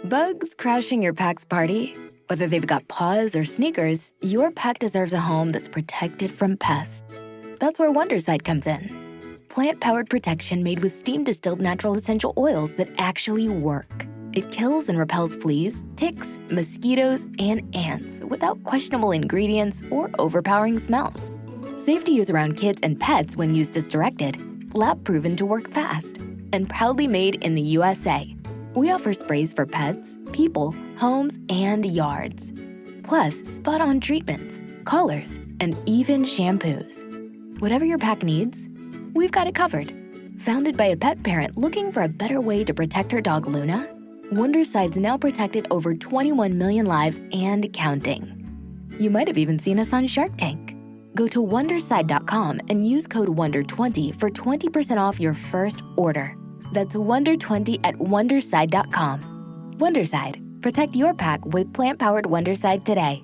Bugs crashing your pack's party? Whether they've got paws or sneakers, your pack deserves a home that's protected from pests. That's where Wondercide comes in. Plant-powered protection made with steam-distilled natural essential oils that actually work. It kills and repels fleas, ticks, mosquitoes, and ants without questionable ingredients or overpowering smells. Safe to use around kids and pets when used as directed. Lab-proven to work fast. And proudly made in the USA. We offer sprays for pets, people, homes, and yards. Plus, spot-on treatments, collars, and even shampoos. Whatever your pack needs, we've got it covered. Founded by a pet parent looking for a better way to protect her dog Luna, Wondercide's now protected over 21 million lives and counting. You might have even seen us on Shark Tank. Go to Wondercide.com and use code WONDER20 for 20% off your first order. That's WONDER20 at Wondercide.com. Wondercide. Protect your pack with plant-powered Wondercide today.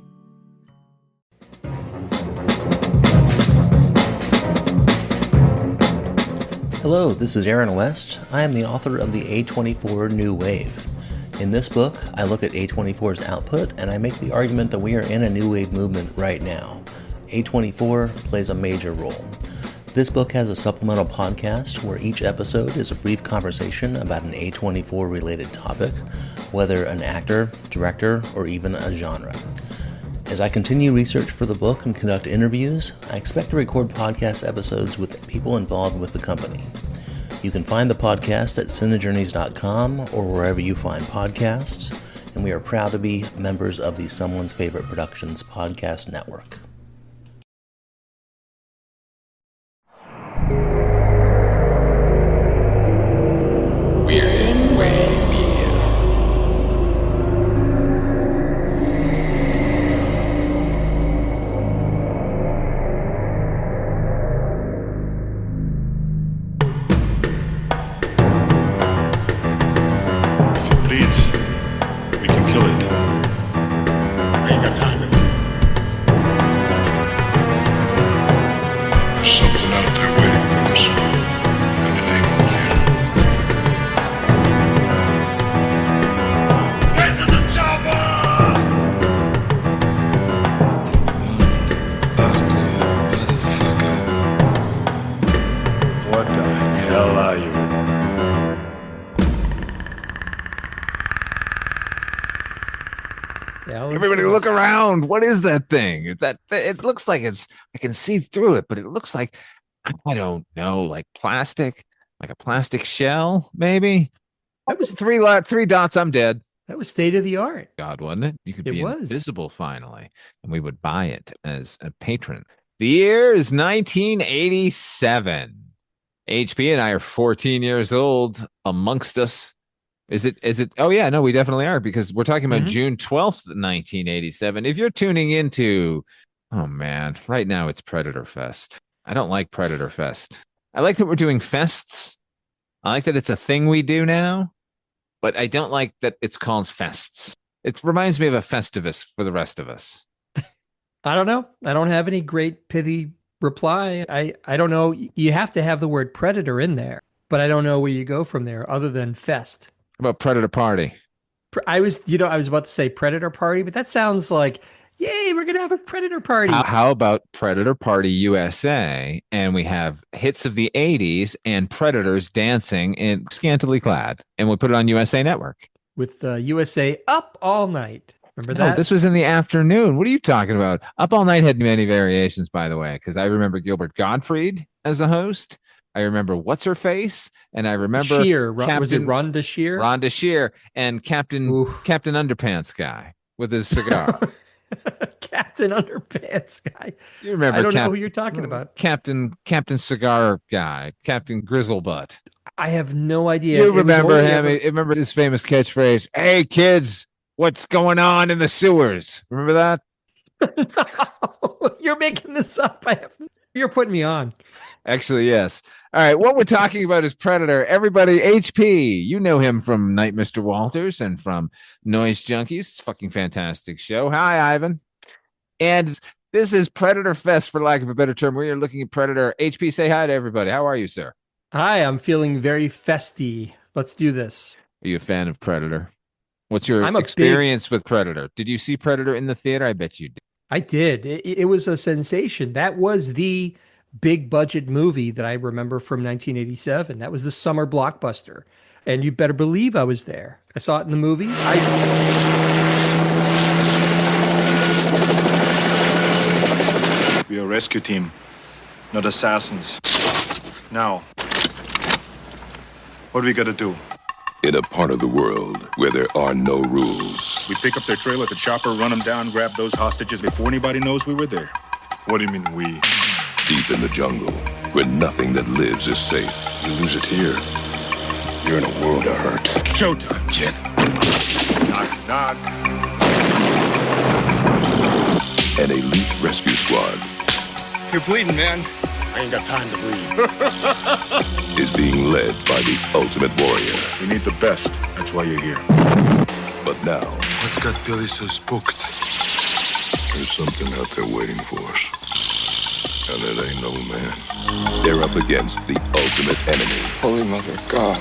Hello, this is Aaron West. I am the author of the A24 New Wave. In this book, I look at A24's output and I make the argument that we are in a new wave movement right now. A24 plays a major role. This book has a supplemental podcast where each episode is a brief conversation about an A24 related topic, whether an actor, director, or even a genre. As I continue research for the book and conduct interviews, I expect to record podcast episodes with people involved with the company. You can find the podcast at cinejourneys.com or wherever you find podcasts, and we are proud to be members of the Someone's Favorite Productions podcast network. We're in Wave Media. If it bleeds, we can kill it. I ain't got time. There's something out there waiting for us, and it ain't only him. Get to the chopper! What the hell are you? Everybody look around. What is that thing? It looks like I can see through it, but it looks like, I don't know, like plastic, like a plastic shell, maybe. That was three dots. I'm dead. That was state of the art. God, wasn't it? You could It be was. invisible finally, and we would buy it as a patron. The year is 1987. HP and I are 14 years old amongst us. Is it? Oh, yeah, no, we definitely are, because we're talking about June 12th, 1987. If you're tuning into, oh, man, right now it's Predator Fest. I don't like Predator Fest. I like that we're doing fests. I like that it's a thing we do now, but I don't like that it's called fests. It reminds me of a Festivus for the rest of us. I don't know. I don't have any great pithy reply. I don't know. You have to have the word predator in there, but I don't know where you go from there other than fest. About Predator Party. I was about to say Predator Party, but that sounds like, yay, we're going to have a Predator Party. How about Predator Party USA? And we have hits of the 80s and Predators dancing in scantily clad. And we put it on USA Network. With USA Up All Night. Remember No, that? this was in the afternoon. What are you talking about? Up All Night had many variations, by the way, because I remember Gilbert Gottfried as a host. I remember What's Her Face, and I remember Shear. Was it Rhonda Shear? Rhonda Shear and Captain Underpants guy with his cigar. Captain Underpants guy. You remember? I don't know who you're talking about. Captain Cigar guy, Captain Grizzlebutt. I have no idea. You remember him? Remember his famous catchphrase? Hey kids, what's going on in the sewers? Remember that? No, you're making this up. You're putting me on. Actually, yes. All right, what we're talking about is Predator. Everybody, HP, you know him from Night Mr. Walters and from Noise Junkies. Fucking fantastic show. Hi, Ivan. And this is Predator Fest, for lack of a better term. We are looking at Predator. HP, say hi to everybody. How are you, sir? Hi, I'm feeling very festy. Let's do this. Are you a fan of Predator? What's your I'm a experience with Predator? Did you see Predator in the theater? I bet you did. I did. It was a sensation. That was the big budget movie that I remember from 1987. That was the summer blockbuster. And you better believe I was there. I saw it in the movies. We are a rescue team, not assassins. Now, what do we gotta do? In a part of the world where there are no rules, We pick up their trail at the chopper, run them down, grab those hostages before anybody knows we were there. What do you mean we? deep in the jungle, where nothing that lives is safe, You lose it here, you're in a world of hurt. Showtime, kid. Knock, knock. an elite rescue squad You're bleeding, man. I ain't got time to bleed. is being led by the ultimate warrior. We need the best. That's why you're here. But now, What's got Billy so spooked? there's something out there waiting for us. And it ain't no man. They're up against the ultimate enemy. Holy Mother of God.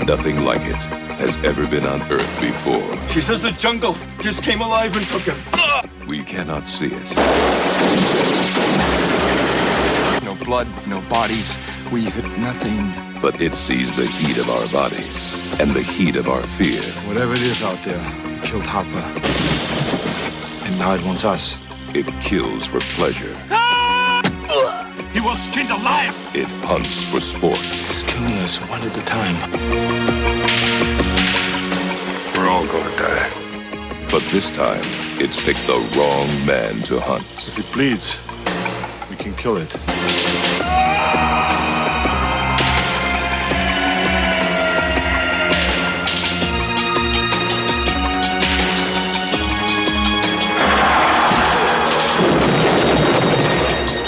Nothing like it has ever been on Earth before. She says the jungle just came alive and took him. We cannot see it, No blood, no bodies. We nothing. but it sees the heat of our bodies and the heat of our fear. Whatever it is out there, it killed Hopper. And now it wants us. It kills for pleasure. He was skinned alive! It hunts for sport. He's killing us one at a time. We're all gonna die. But this time, it's picked the wrong man to hunt. If it bleeds, we can kill it.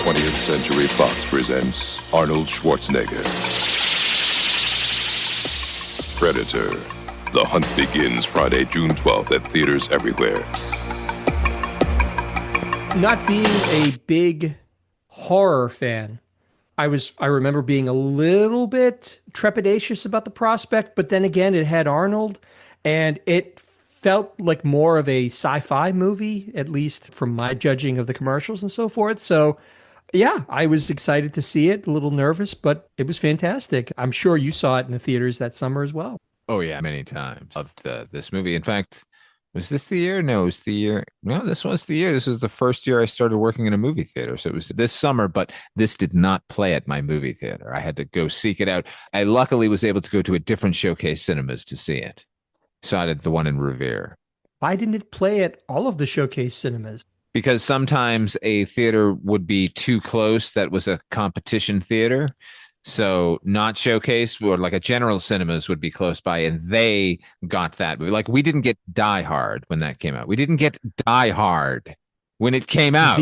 20th Century Fox presents Arnold Schwarzenegger. Predator. The hunt begins Friday, June 12th at theaters everywhere. Not being a big horror fan, I remember being a little bit trepidatious about the prospect, but then again, it had Arnold, and it felt like more of a sci-fi movie, at least from my judging of the commercials and so forth. So yeah, I was excited to see it, a little nervous, but it was fantastic. I'm sure you saw it in the theaters that summer as well. Oh yeah, many times. Loved this movie. In fact, was this the year? No, it was the year. No, this was the year. This was the first year I started working in a movie theater. So it was this summer, but this did not play at my movie theater. I had to go seek it out. I luckily was able to go to a different Showcase Cinemas to see it. Saw it at the one in Revere. Why didn't it play at all of the Showcase Cinemas? Because sometimes a theater would be too close that was a competition theater. So not Showcase or like a General Cinemas would be close by, and they got that movie. Like we didn't get Die Hard when that came out. We didn't get Die Hard when it came out.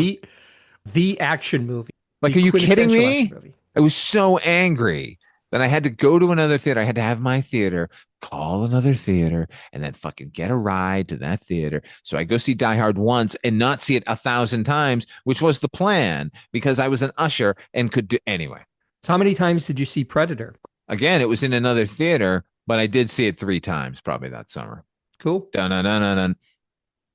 The action movie. Like, The are you kidding quintessential me? action movie. I was so angry that I had to go to another theater. I had to have my theater call another theater and then fucking get a ride to that theater. So I go see Die Hard once and not see it 1,000 times, which was the plan because I was an usher and could do anyway. So how many times did you see Predator? Again, it was in another theater, but I did see it 3 times probably that summer. Cool. Dun, dun, dun, dun, dun,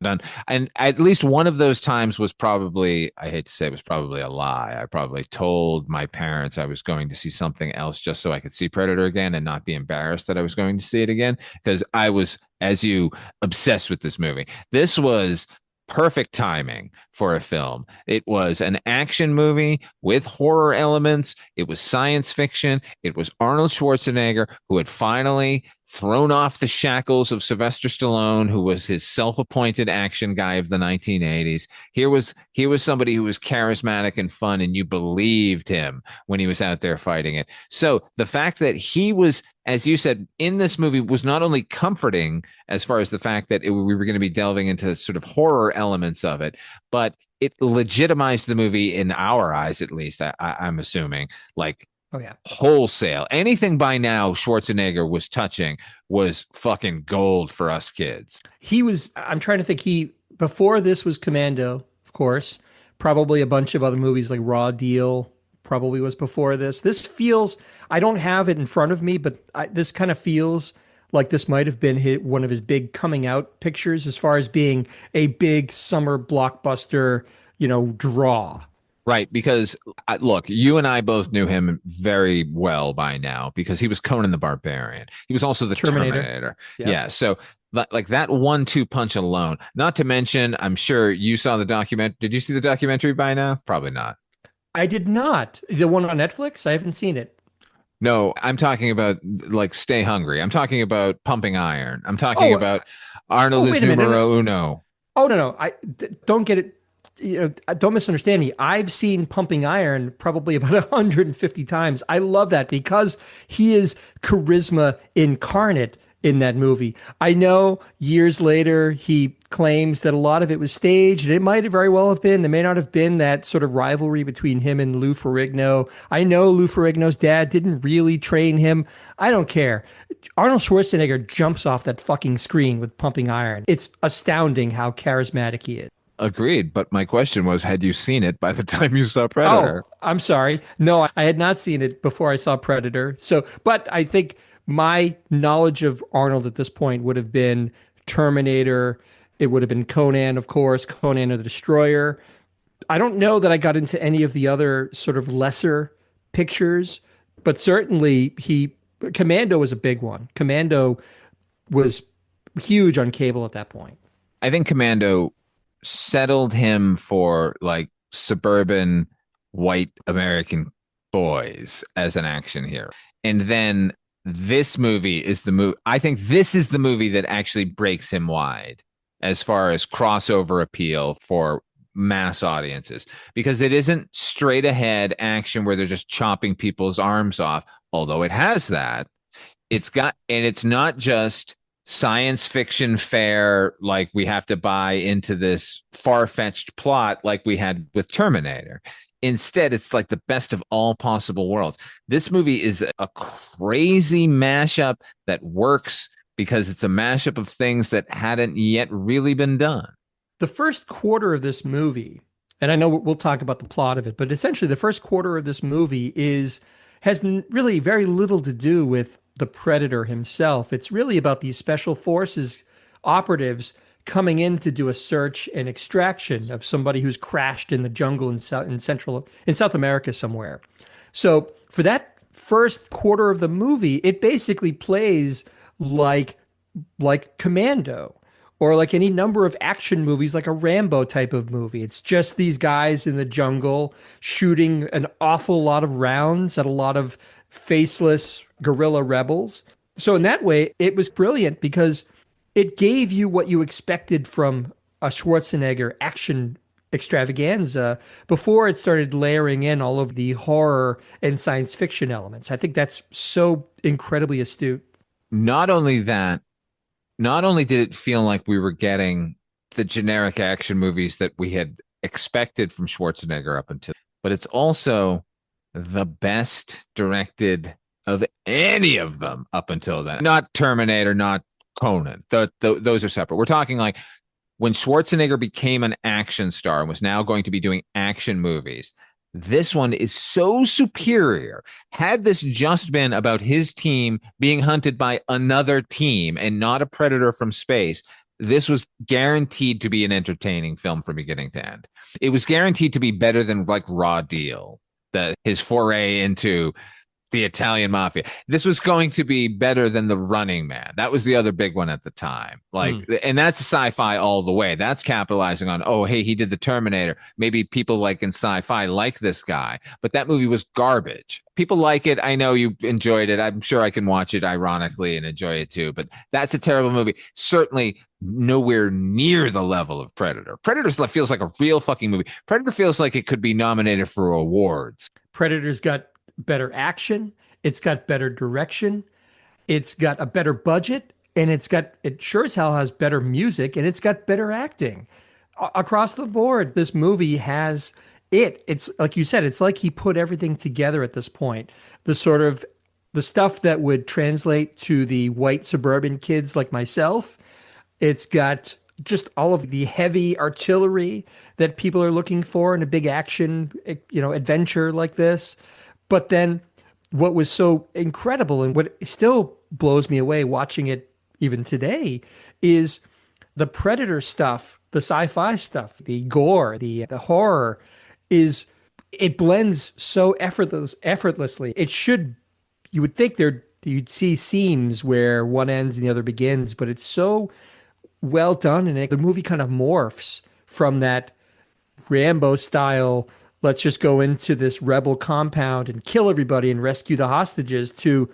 dun. And at least one of those times was probably, I hate to say it was probably a lie. I probably told my parents I was going to see something else just so I could see Predator again and not be embarrassed that I was going to see it again. Because I was, as you, obsessed with this movie. This was perfect timing for a film. It was an action movie with horror elements. It was science fiction. It was Arnold Schwarzenegger, who had finally thrown off the shackles of Sylvester Stallone, who was his self-appointed action guy of the 1980s. Here was somebody who was charismatic and fun, and you believed him when he was out there fighting it. So the fact that he was, as you said, in this movie was not only comforting as far as the fact that we were going to be delving into sort of horror elements of it, but it legitimized the movie in our eyes, at least, I'm assuming, like, Oh, yeah. wholesale. Anything by now Schwarzenegger was touching was fucking gold for us kids. I'm trying to think, before this was Commando, of course, probably a bunch of other movies like Raw Deal probably was before this. This feels, I don't have it in front of me, but this kind of feels like this might have been one of his big coming out pictures as far as being a big summer blockbuster, draw. Right, because look, you and I both knew him very well by now because he was Conan the Barbarian. He was also the Terminator. Yep. Yeah, so like that 1-2 punch alone. Not to mention, I'm sure you saw the document. Did you see the documentary by now? Probably not. I did not. The one on Netflix? I haven't seen it. No, I'm talking about like Stay Hungry. I'm talking about Pumping Iron. I'm talking about Arnold is numero uno. Oh no, don't get it. Don't misunderstand me. I've seen Pumping Iron probably about 150 times. I love that because he is charisma incarnate in that movie. I know years later he claims that a lot of it was staged, and it might very well have been. There may not have been that sort of rivalry between him and Lou Ferrigno. I know Lou Ferrigno's dad didn't really train him. I don't care. Arnold Schwarzenegger jumps off that fucking screen with Pumping Iron. It's astounding how charismatic he is. Agreed. But my question was, had you seen it by the time you saw Predator? Oh, I'm sorry. No, I had not seen it before I saw Predator. But I think my knowledge of Arnold at this point would have been Terminator. It would have been Conan, of course, Conan the Destroyer. I don't know that I got into any of the other sort of lesser pictures, but certainly Commando was a big one. Commando was huge on cable at that point. I think Commando settled him for like suburban white American boys as an action hero. And then this movie is the movie. I think this is the movie that actually breaks him wide as far as crossover appeal for mass audiences, because it isn't straight ahead action where they're just chopping people's arms off, although it has that. It's not just science fiction fare, like we have to buy into this far-fetched plot like we had with Terminator. Instead, it's like the best of all possible worlds. This movie is a crazy mashup that works because it's a mashup of things that hadn't yet really been done. The first quarter of this movie, and I know we'll talk about the plot of it, but essentially the first quarter of this movie has really very little to do with the Predator himself. It's really about these special forces operatives coming in to do a search and extraction of somebody who's crashed in the jungle in South America somewhere. So for that first quarter of the movie, it basically plays like Commando or like any number of action movies, like a Rambo type of movie. It's just these guys in the jungle shooting an awful lot of rounds at a lot of faceless guerrilla rebels. So in that way, it was brilliant because it gave you what you expected from a Schwarzenegger action extravaganza before it started layering in all of the horror and science fiction elements. I think that's so incredibly astute. Not only that, not only did it feel like we were getting the generic action movies that we had expected from Schwarzenegger up until, but it's also the best directed of any of them up until then. Not Terminator, not Conan. Those are separate. We're talking like when Schwarzenegger became an action star and was now going to be doing action movies. This one is so superior. Had this just been about his team being hunted by another team and not a predator from space, this was guaranteed to be an entertaining film from beginning to end. It was guaranteed to be better than like Raw Deal, his foray into the Italian mafia. This was going to be better than The Running Man. That was the other big one at the time. And that's sci-fi all the way. That's capitalizing on, oh, hey, he did the Terminator. Maybe people like in sci-fi like this guy, but that movie was garbage. People like it. I know you enjoyed it. I'm sure I can watch it ironically and enjoy it too, but that's a terrible movie. Certainly nowhere near the level of Predator. Predator feels like a real fucking movie. Predator feels like it could be nominated for awards. Predator's got better action, it's got better direction, it's got a better budget, and it sure as hell has better music, and it's got better acting. Across the board, this movie has it's like you said, it's like he put everything together at this point. The stuff that would translate to the white suburban kids like myself. It's got just all of the heavy artillery that people are looking for in a big action, adventure like this. But then what was so incredible and what still blows me away watching it even today is the Predator stuff, the sci-fi stuff, the gore, the horror is it blends so effortlessly. It should you would think you'd see seams where one ends and the other begins, but it's so well done, and the movie kind of morphs from that Rambo style, let's just go into this rebel compound and kill everybody and rescue the hostages, to,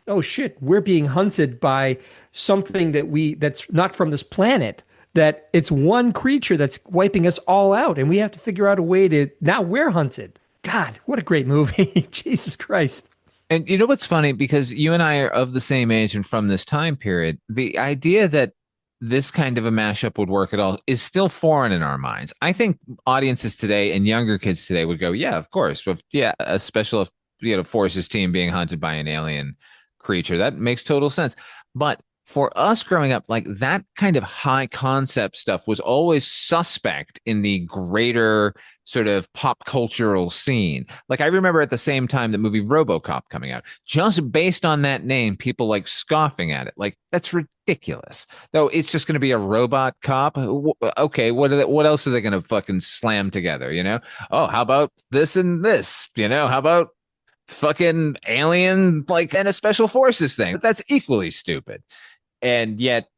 oh shit, we're being hunted by something that's not from this planet, that it's one creature that's wiping us all out, and we have to figure out a way to, now we're hunted. God, what a great movie. Jesus Christ. And you know what's funny? Because you and I are of the same age and from this time period, the idea that this kind of a mashup would work at all is still foreign in our minds. I think audiences today and younger kids today would go, yeah, of course. But yeah, a special forces team being hunted by an alien creature. That makes total sense. But for us growing up, like that kind of high concept stuff was always suspect in the greater sort of pop cultural scene. Like I remember at the same time the movie RoboCop coming out, just based on that name, people like scoffing at it. Like that's ridiculous. Though it's just going to be a robot cop. Okay, what else are they going to fucking slam together? Oh, how about this and this? How about fucking alien like and a special forces thing? But that's equally stupid. And yet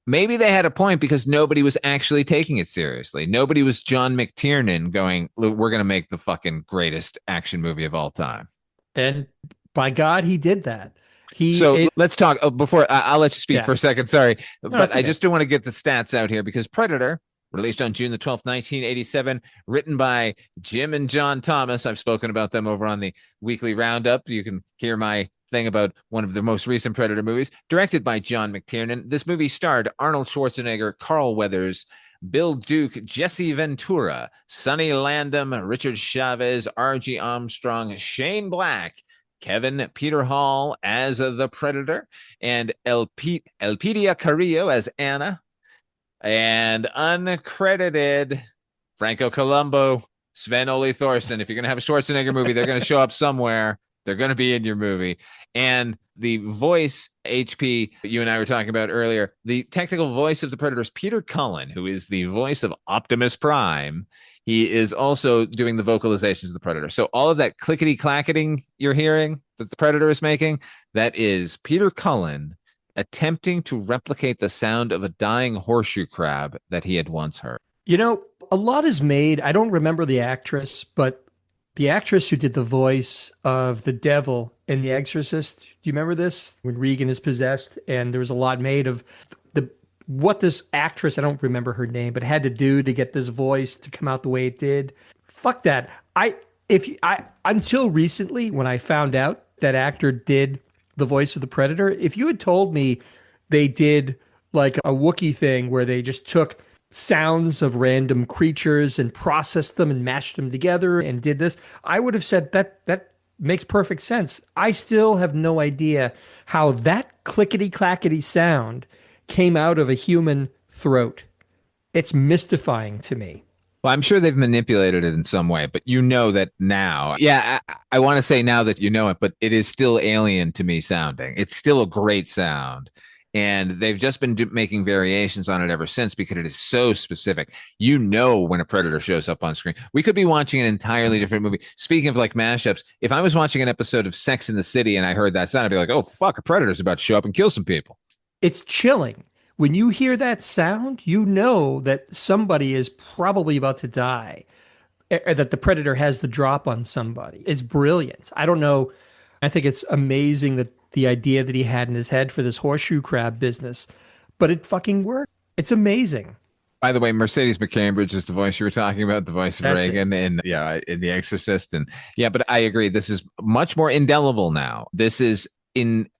maybe they had a point because nobody was actually taking it seriously. Nobody was John McTiernan going, we're going to make the fucking greatest action movie of all time. And by God, he did that. Let's talk before I'll let you speak for a second. Sorry. But I just do want to get the stats out here because Predator, released on June the 12th, 1987, written by Jim and John Thomas. I've spoken about them over on the weekly roundup. You can hear my thing about one of the most recent Predator movies. Directed by John McTiernan. This movie starred Arnold Schwarzenegger, Carl Weathers, Bill Duke, Jesse Ventura, Sonny Landham, Richard Chavez, R.G. Armstrong, Shane Black, Kevin Peter Hall as the Predator, and Elpidia Carrillo as Anna, and uncredited Franco Columbo, Sven Ole Thorsten. If you're going to have a Schwarzenegger movie, they're going to show up somewhere. They're going to be in your movie. And the voice, HP, you and I were talking about earlier, the technical voice of the Predator is Peter Cullen, who is the voice of Optimus Prime. He is also doing the vocalizations of the Predator. So all of that clickety-clacketing you're hearing that the Predator is making, that is Peter Cullen attempting to replicate the sound of a dying horseshoe crab that he had once heard. A lot is made. I don't remember the actress, but the actress who did the voice of the devil in The Exorcist, do you remember this? When Regan is possessed, and there was a lot made of what this actress, I don't remember her name, but had to do to get this voice to come out the way it did. Fuck that. Until recently, when I found out that actor did the voice of the Predator, if you had told me they did like a Wookiee thing where they just took sounds of random creatures and processed them and mashed them together and did this, I would have said that makes perfect sense. I still have no idea how that clickety-clackety sound came out of a human throat. It's mystifying to me. Well, I'm sure they've manipulated it in some way, but you know that now. Yeah, I want to say now that you know it, but it is still alien to me sounding. It's still a great sound. And they've just been making variations on it ever since because it is so specific. When a Predator shows up on screen. We could be watching an entirely different movie. Speaking of like mashups, if I was watching an episode of Sex and the City and I heard that sound, I'd be like, oh, fuck, a Predator's about to show up and kill some people. It's chilling. When you hear that sound, you know that somebody is probably about to die, that the Predator has the drop on somebody. It's brilliant. I don't know. I think it's amazing that the idea that he had in his head for this horseshoe crab business, but it fucking worked. It's amazing. By the way, Mercedes McCambridge is the voice you were talking about, the voice of Reagan in The Exorcist. And yeah, but I agree. This is much more indelible now. It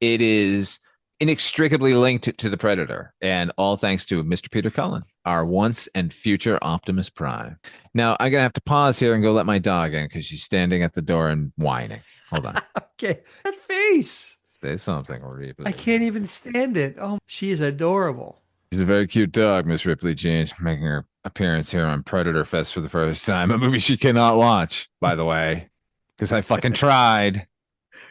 is inextricably linked to the Predator, and all thanks to Mr. Peter Cullen, our once and future Optimus Prime. Now, I'm going to have to pause here and go let my dog in because she's standing at the door and whining. Hold on. Okay. That face. Say something, Ripley. I can't even stand it. Oh, she is adorable. She's a very cute dog, Miss Ripley Jean, making her appearance here on Predator Fest for the first time. A movie she cannot watch, by the way, because I fucking tried.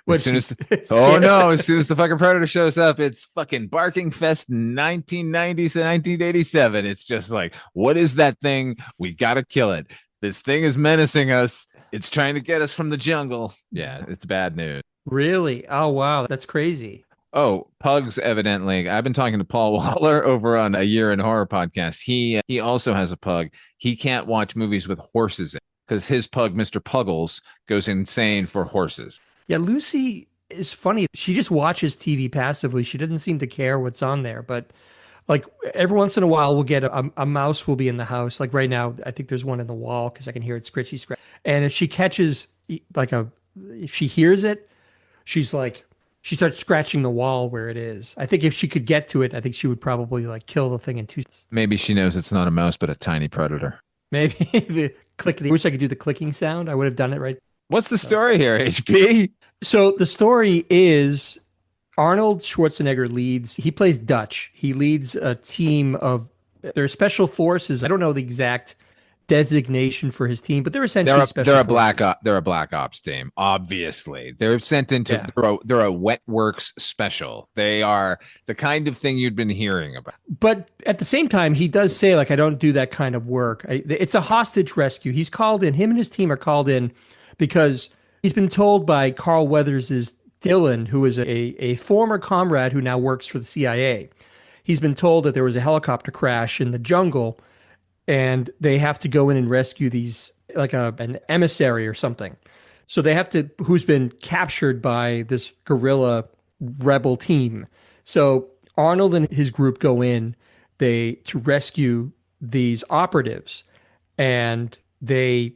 As soon as oh no, as soon as the fucking predator shows up, it's fucking Barking Fest 1990 to 1987. It's just like, what is that thing? We gotta kill it. This thing is menacing us. It's trying to get us from the jungle. Yeah, it's bad news. Really? Oh wow, that's crazy. Oh, pugs, evidently. I've been talking to Paul Waller over on A Year in Horror podcast. He also has a pug. He can't watch movies with horses in because his pug, Mr. Puggles, goes insane for horses. Yeah, Lucy is funny. She just watches TV passively. She doesn't seem to care what's on there. But like every once in a while, we'll get a mouse will be in the house. Like right now, I think there's one in the wall because I can hear it scratchy scratch. And if she catches if she hears it, she's like, she starts scratching the wall where it is. I think if she could get to it, I think she would probably like kill the thing in 2 seconds. Maybe she knows it's not a mouse, but a tiny predator. Maybe the clickety. I wish I could do the clicking sound. I would have done it right. What's the story here, HP? So the story is Arnold Schwarzenegger he plays Dutch. He leads a team of, they're special forces. I don't know the exact designation for his team, but they're essentially they're a black ops team. Obviously, they're sent into they're a wet works special. They are the kind of thing you'd been hearing about. But at the same time, he does say like, I don't do that kind of work. It's a hostage rescue. He's called in. Him and his team are called in because he's been told by Carl Weathers' Dylan, who is a former comrade who now works for the CIA. He's been told that there was a helicopter crash in the jungle and they have to go in and rescue these, like an emissary or something. So they have to, who's been captured by this guerrilla rebel team. So Arnold and his group go in to rescue these operatives, and they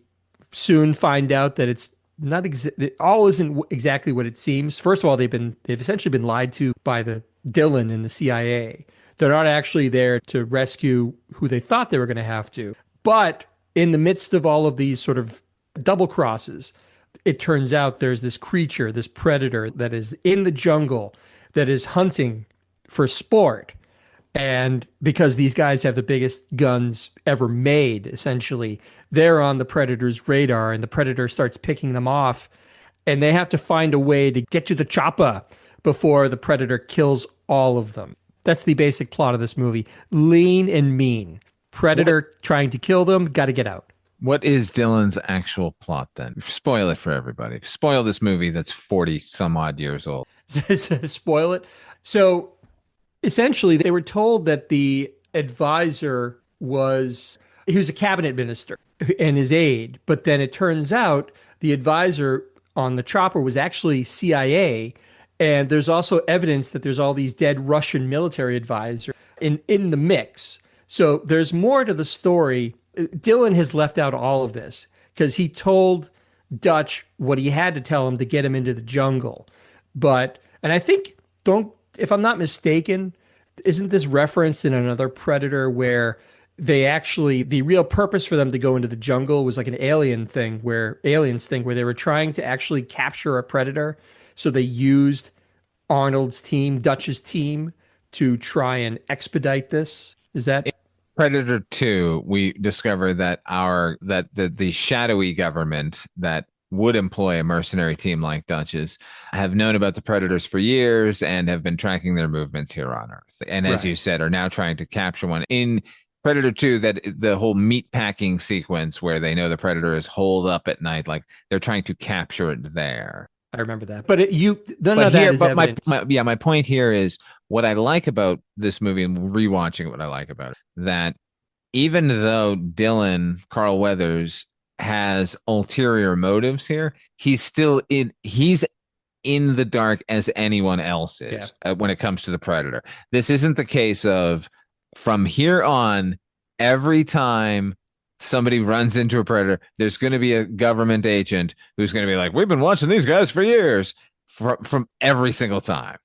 soon find out that it's not it all isn't exactly what it seems. First of all, they've essentially been lied to by the Dylan and the CIA. They're not actually there to rescue who they thought they were going to have to. But in the midst of all of these sort of double crosses, it turns out there's this creature, this predator that is in the jungle that is hunting for sport. And because these guys have the biggest guns ever made, essentially, they're on the predator's radar, and the predator starts picking them off. And they have to find a way to get to the chopper before the predator kills all of them. That's the basic plot of this movie. Lean and mean. Predator trying to kill them, got to get out. What is Dylan's actual plot then? Spoil it for everybody. Spoil this movie that's 40 some odd years old. Spoil it. So essentially, they were told that the advisor he was a cabinet minister and his aide. But then it turns out the advisor on the chopper was actually CIA. And there's also evidence that there's all these dead Russian military advisors in the mix. So there's more to the story. Dylan has left out all of this because he told Dutch what he had to tell him to get him into the jungle. And I think, if I'm not mistaken, isn't this referenced in another Predator where the real purpose for them to go into the jungle was like an aliens thing where they were trying to actually capture a predator. So they used Arnold's team, Dutch's team, to try and expedite this. Is that Predator 2? We discover that the shadowy government that would employ a mercenary team like Dutch's have known about the predators for years and have been tracking their movements here on Earth. And as you said, are now trying to capture one. In Predator 2, that the whole meat packing sequence where they know the predator is holed up at night, like they're trying to capture it there. I remember that. But my point here is what I like about this movie and rewatching what I like about it, that even though Carl Weathers has ulterior motives here, he's in the dark as anyone else is when it comes to the predator. This isn't the case of from here on, every time somebody runs into a predator, there's going to be a government agent who's going to be like, we've been watching these guys for years from every single time.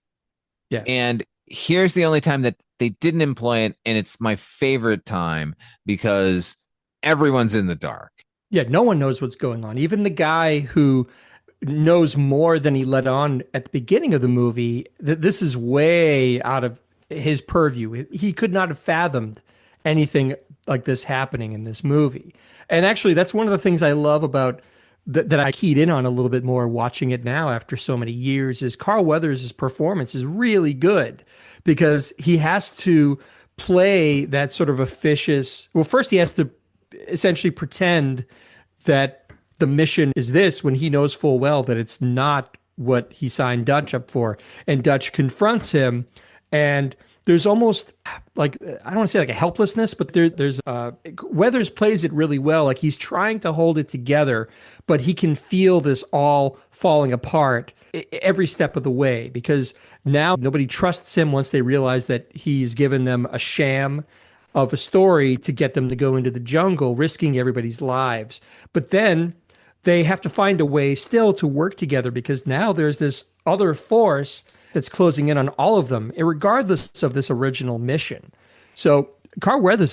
Yeah. And here's the only time that they didn't employ it. And it's my favorite time because everyone's in the dark. Yeah. No one knows what's going on. Even the guy who knows more than he let on at the beginning of the movie, this is way out of his purview. He could not have fathomed anything like this happening in this movie. And actually, that's one of the things I love about that I keyed in on a little bit more watching it now after so many years is Carl Weathers' performance is really good because he has to play that sort of officious. Well, first he has to essentially pretend that the mission is this when he knows full well that it's not what he signed Dutch up for. And Dutch confronts him, and there's almost like, I don't want to say like a helplessness, but there's Weathers plays it really well. Like he's trying to hold it together, but he can feel this all falling apart every step of the way because now nobody trusts him once they realize that he's given them a sham of a story to get them to go into the jungle, risking everybody's lives. But then they have to find a way still to work together because now there's this other force that's closing in on all of them, regardless of this original mission. So Carl Weathers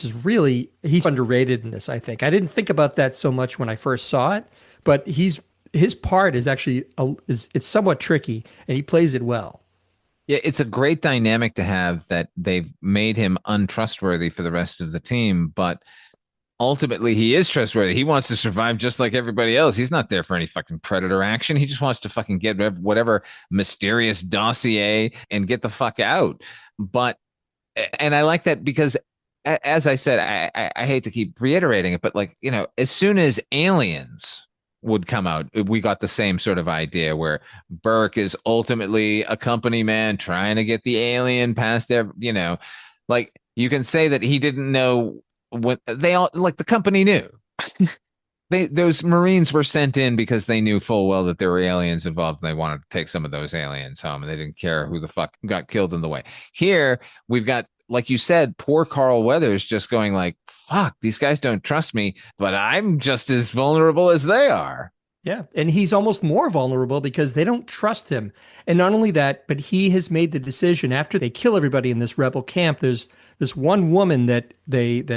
he's underrated in this, I think. I didn't think about that so much when I first saw it, but his part is actually, it's somewhat tricky, and he plays it well. Yeah, it's a great dynamic to have that they've made him untrustworthy for the rest of the team, but ultimately he is trustworthy. He wants to survive just like everybody else. He's not there for any fucking predator action. He just wants to fucking get whatever mysterious dossier and get the fuck out. And I like that because, as I said, I hate to keep reiterating it, but like, as soon as Aliens would come out, we got the same sort of idea where Burke is ultimately a company man trying to get the alien past their, like you can say that he didn't know what they all, like the company knew. Those Marines were sent in because they knew full well that there were aliens involved and they wanted to take some of those aliens home and they didn't care who the fuck got killed in the way. Here we've got, like you said, poor Carl Weathers just going like, fuck, these guys don't trust me, but I'm just as vulnerable as they are. Yeah. And he's almost more vulnerable because they don't trust him. And not only that, but he has made the decision after they kill everybody in this rebel camp. There's this one woman that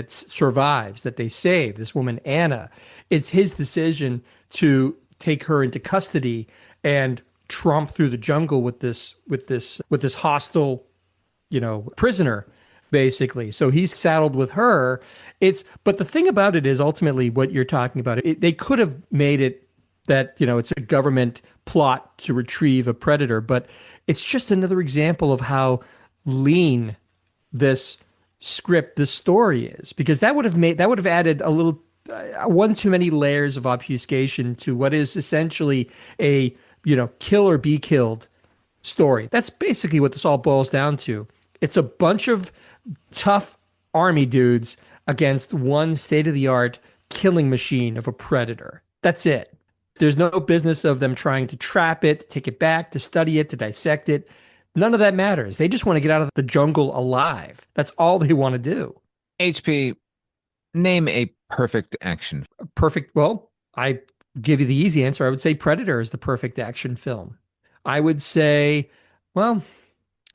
survives, that they save, this woman, Anna. It's his decision to take her into custody and tromp through the jungle with this hostile, prisoner, basically. So he's saddled with her. But the thing about it is ultimately what you're talking about. They could have made it that, it's a government plot to retrieve a predator, but it's just another example of how lean this story is, because that would have added a little one too many layers of obfuscation to what is essentially a, kill or be killed story. That's basically what this all boils down to. It's a bunch of tough army dudes against one state-of-the-art killing machine of a predator. That's it. There's no business of them trying to trap it, to take it back, to study it, to dissect it. None of that matters. They just want to get out of the jungle alive. That's all they want to do. HP, name a perfect action. Perfect. Well, I give you the easy answer. I would say Predator is the perfect action film. I would say, well,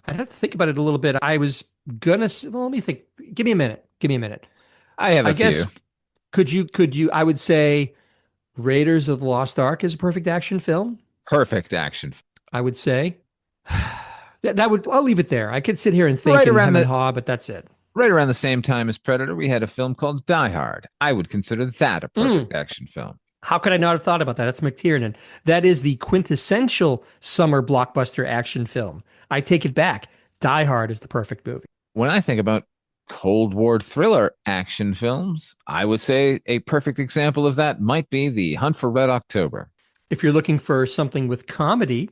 I'd have to think about it a little bit. I was gonna. Well, let me think. Give me a minute. I have a few. Guess. Could you? I would say, Raiders of the Lost Ark is a perfect action film. Perfect action. I would say. I'll leave it there. I could sit here and think right around and haw, but that's it. Right around the same time as Predator, we had a film called Die Hard. I would consider that a perfect action film. How could I not have thought about that? That's McTiernan. That is the quintessential summer blockbuster action film. I take it back. Die Hard is the perfect movie. When I think about Cold War thriller action films, I would say a perfect example of that might be The Hunt for Red October. If you're looking for something with comedy,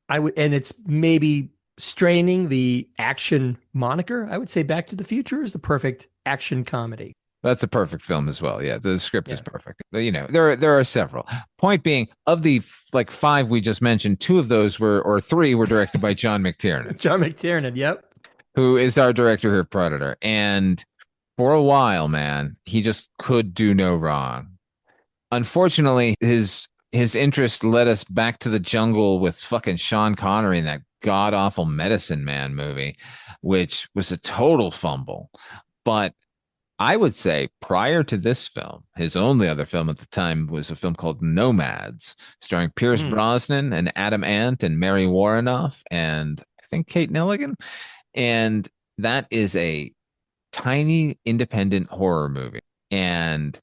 and it's maybe straining the action moniker, I would say Back to the Future is the perfect action comedy. That's a perfect film as well. Yeah, the script is perfect. There are several. Point being, of the like 5 we just mentioned, 2 of those or 3 were directed by John McTiernan. John McTiernan, yep. Who is our director here of Predator. And for a while, man, he just could do no wrong. Unfortunately, his interest led us back to the jungle with fucking Sean Connery in that god-awful Medicine Man movie, which was a total fumble. But I would say prior to this film, his only other film at the time was a film called Nomads, starring Pierce Brosnan and Adam Ant and Mary Warrenoff and I think Kate Nelligan. And that is a tiny independent horror movie. And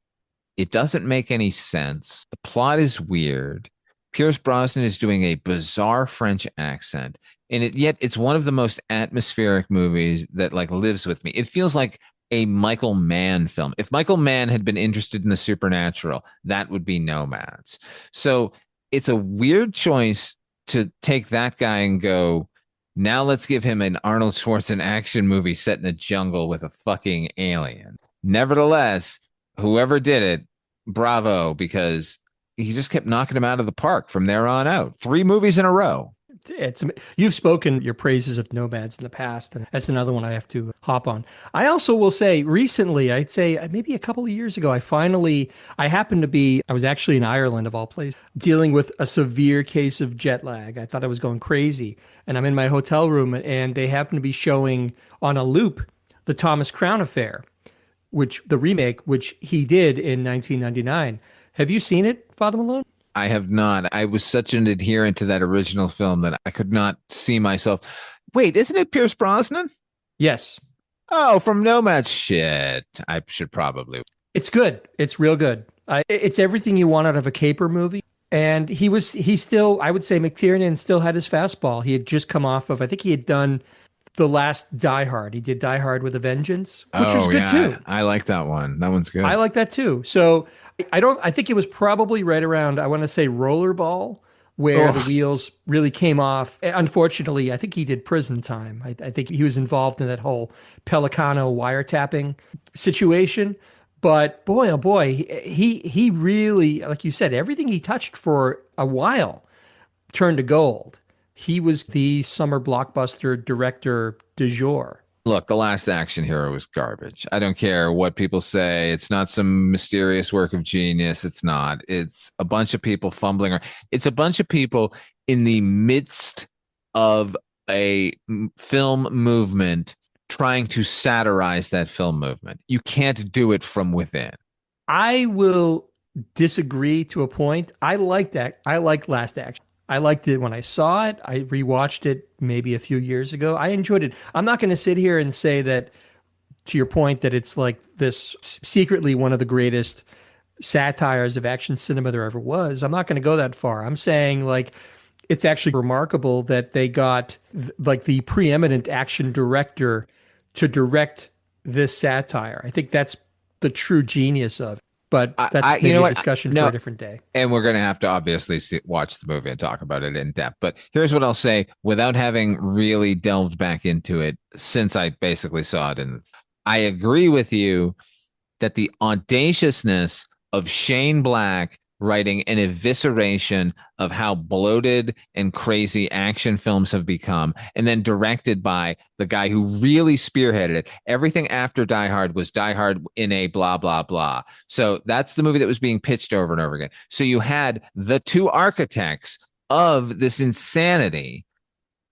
It doesn't make any sense. The plot is weird. Pierce Brosnan is doing a bizarre French accent, and yet it's one of the most atmospheric movies that like lives with me. It feels like a Michael Mann film. If Michael Mann had been interested in the supernatural, that would be Nomads. So it's a weird choice to take that guy and go, now let's give him an Arnold Schwarzenegger action movie set in the jungle with a fucking alien. Nevertheless, whoever did it, bravo, because he just kept knocking him out of the park from there on out. 3 movies in a row. You've spoken your praises of Nomads in the past, and that's another one I have to hop on. I also will say recently, I'd say maybe a couple of years ago, I was actually in Ireland of all places, dealing with a severe case of jet lag. I thought I was going crazy, and I'm in my hotel room, and they happen to be showing on a loop the Thomas Crown Affair, the remake, which he did in 1999. Have you seen it, Father Malone? I have not. I was such an adherent to that original film that I could not see myself. Wait, isn't it Pierce Brosnan? Yes. Oh, from Nomads. Shit. I should probably. It's good. It's real good. It's everything you want out of a caper movie. And I would say McTiernan still had his fastball. He had just come off of, I think he had done the last Die Hard. He did Die Hard with a Vengeance, which was good too. I like that one. That one's good. I like that too. So I think it was probably right around, I want to say Rollerball, where the wheels really came off. Unfortunately, I think he did prison time. I think he was involved in that whole Pelicano wiretapping situation. But boy, oh boy, he really, like you said, everything he touched for a while turned to gold. He was the summer blockbuster director du jour. Look, The Last Action Hero was garbage. I don't care what people say. It's not some mysterious work of genius. It's not. It's a bunch of people fumbling. It's a bunch of people in the midst of a film movement trying to satirize that film movement. You can't do it from within. I will disagree to a point. I like Last Action. I liked it when I saw it. I rewatched it maybe a few years ago. I enjoyed it. I'm not going to sit here and say that, to your point, that it's like this secretly one of the greatest satires of action cinema there ever was. I'm not going to go that far. I'm saying like it's actually remarkable that they got like the preeminent action director to direct this satire. I think that's the true genius of it. But that's maybe a discussion for a different day. And we're going to have to obviously watch the movie and talk about it in depth. But here's what I'll say without having really delved back into it since I basically saw it. And I agree with you that the audaciousness of Shane Black writing an evisceration of how bloated and crazy action films have become, and then directed by the guy who really spearheaded it. Everything after Die Hard was Die Hard in a blah, blah, blah. So that's the movie that was being pitched over and over again. So you had the two architects of this insanity,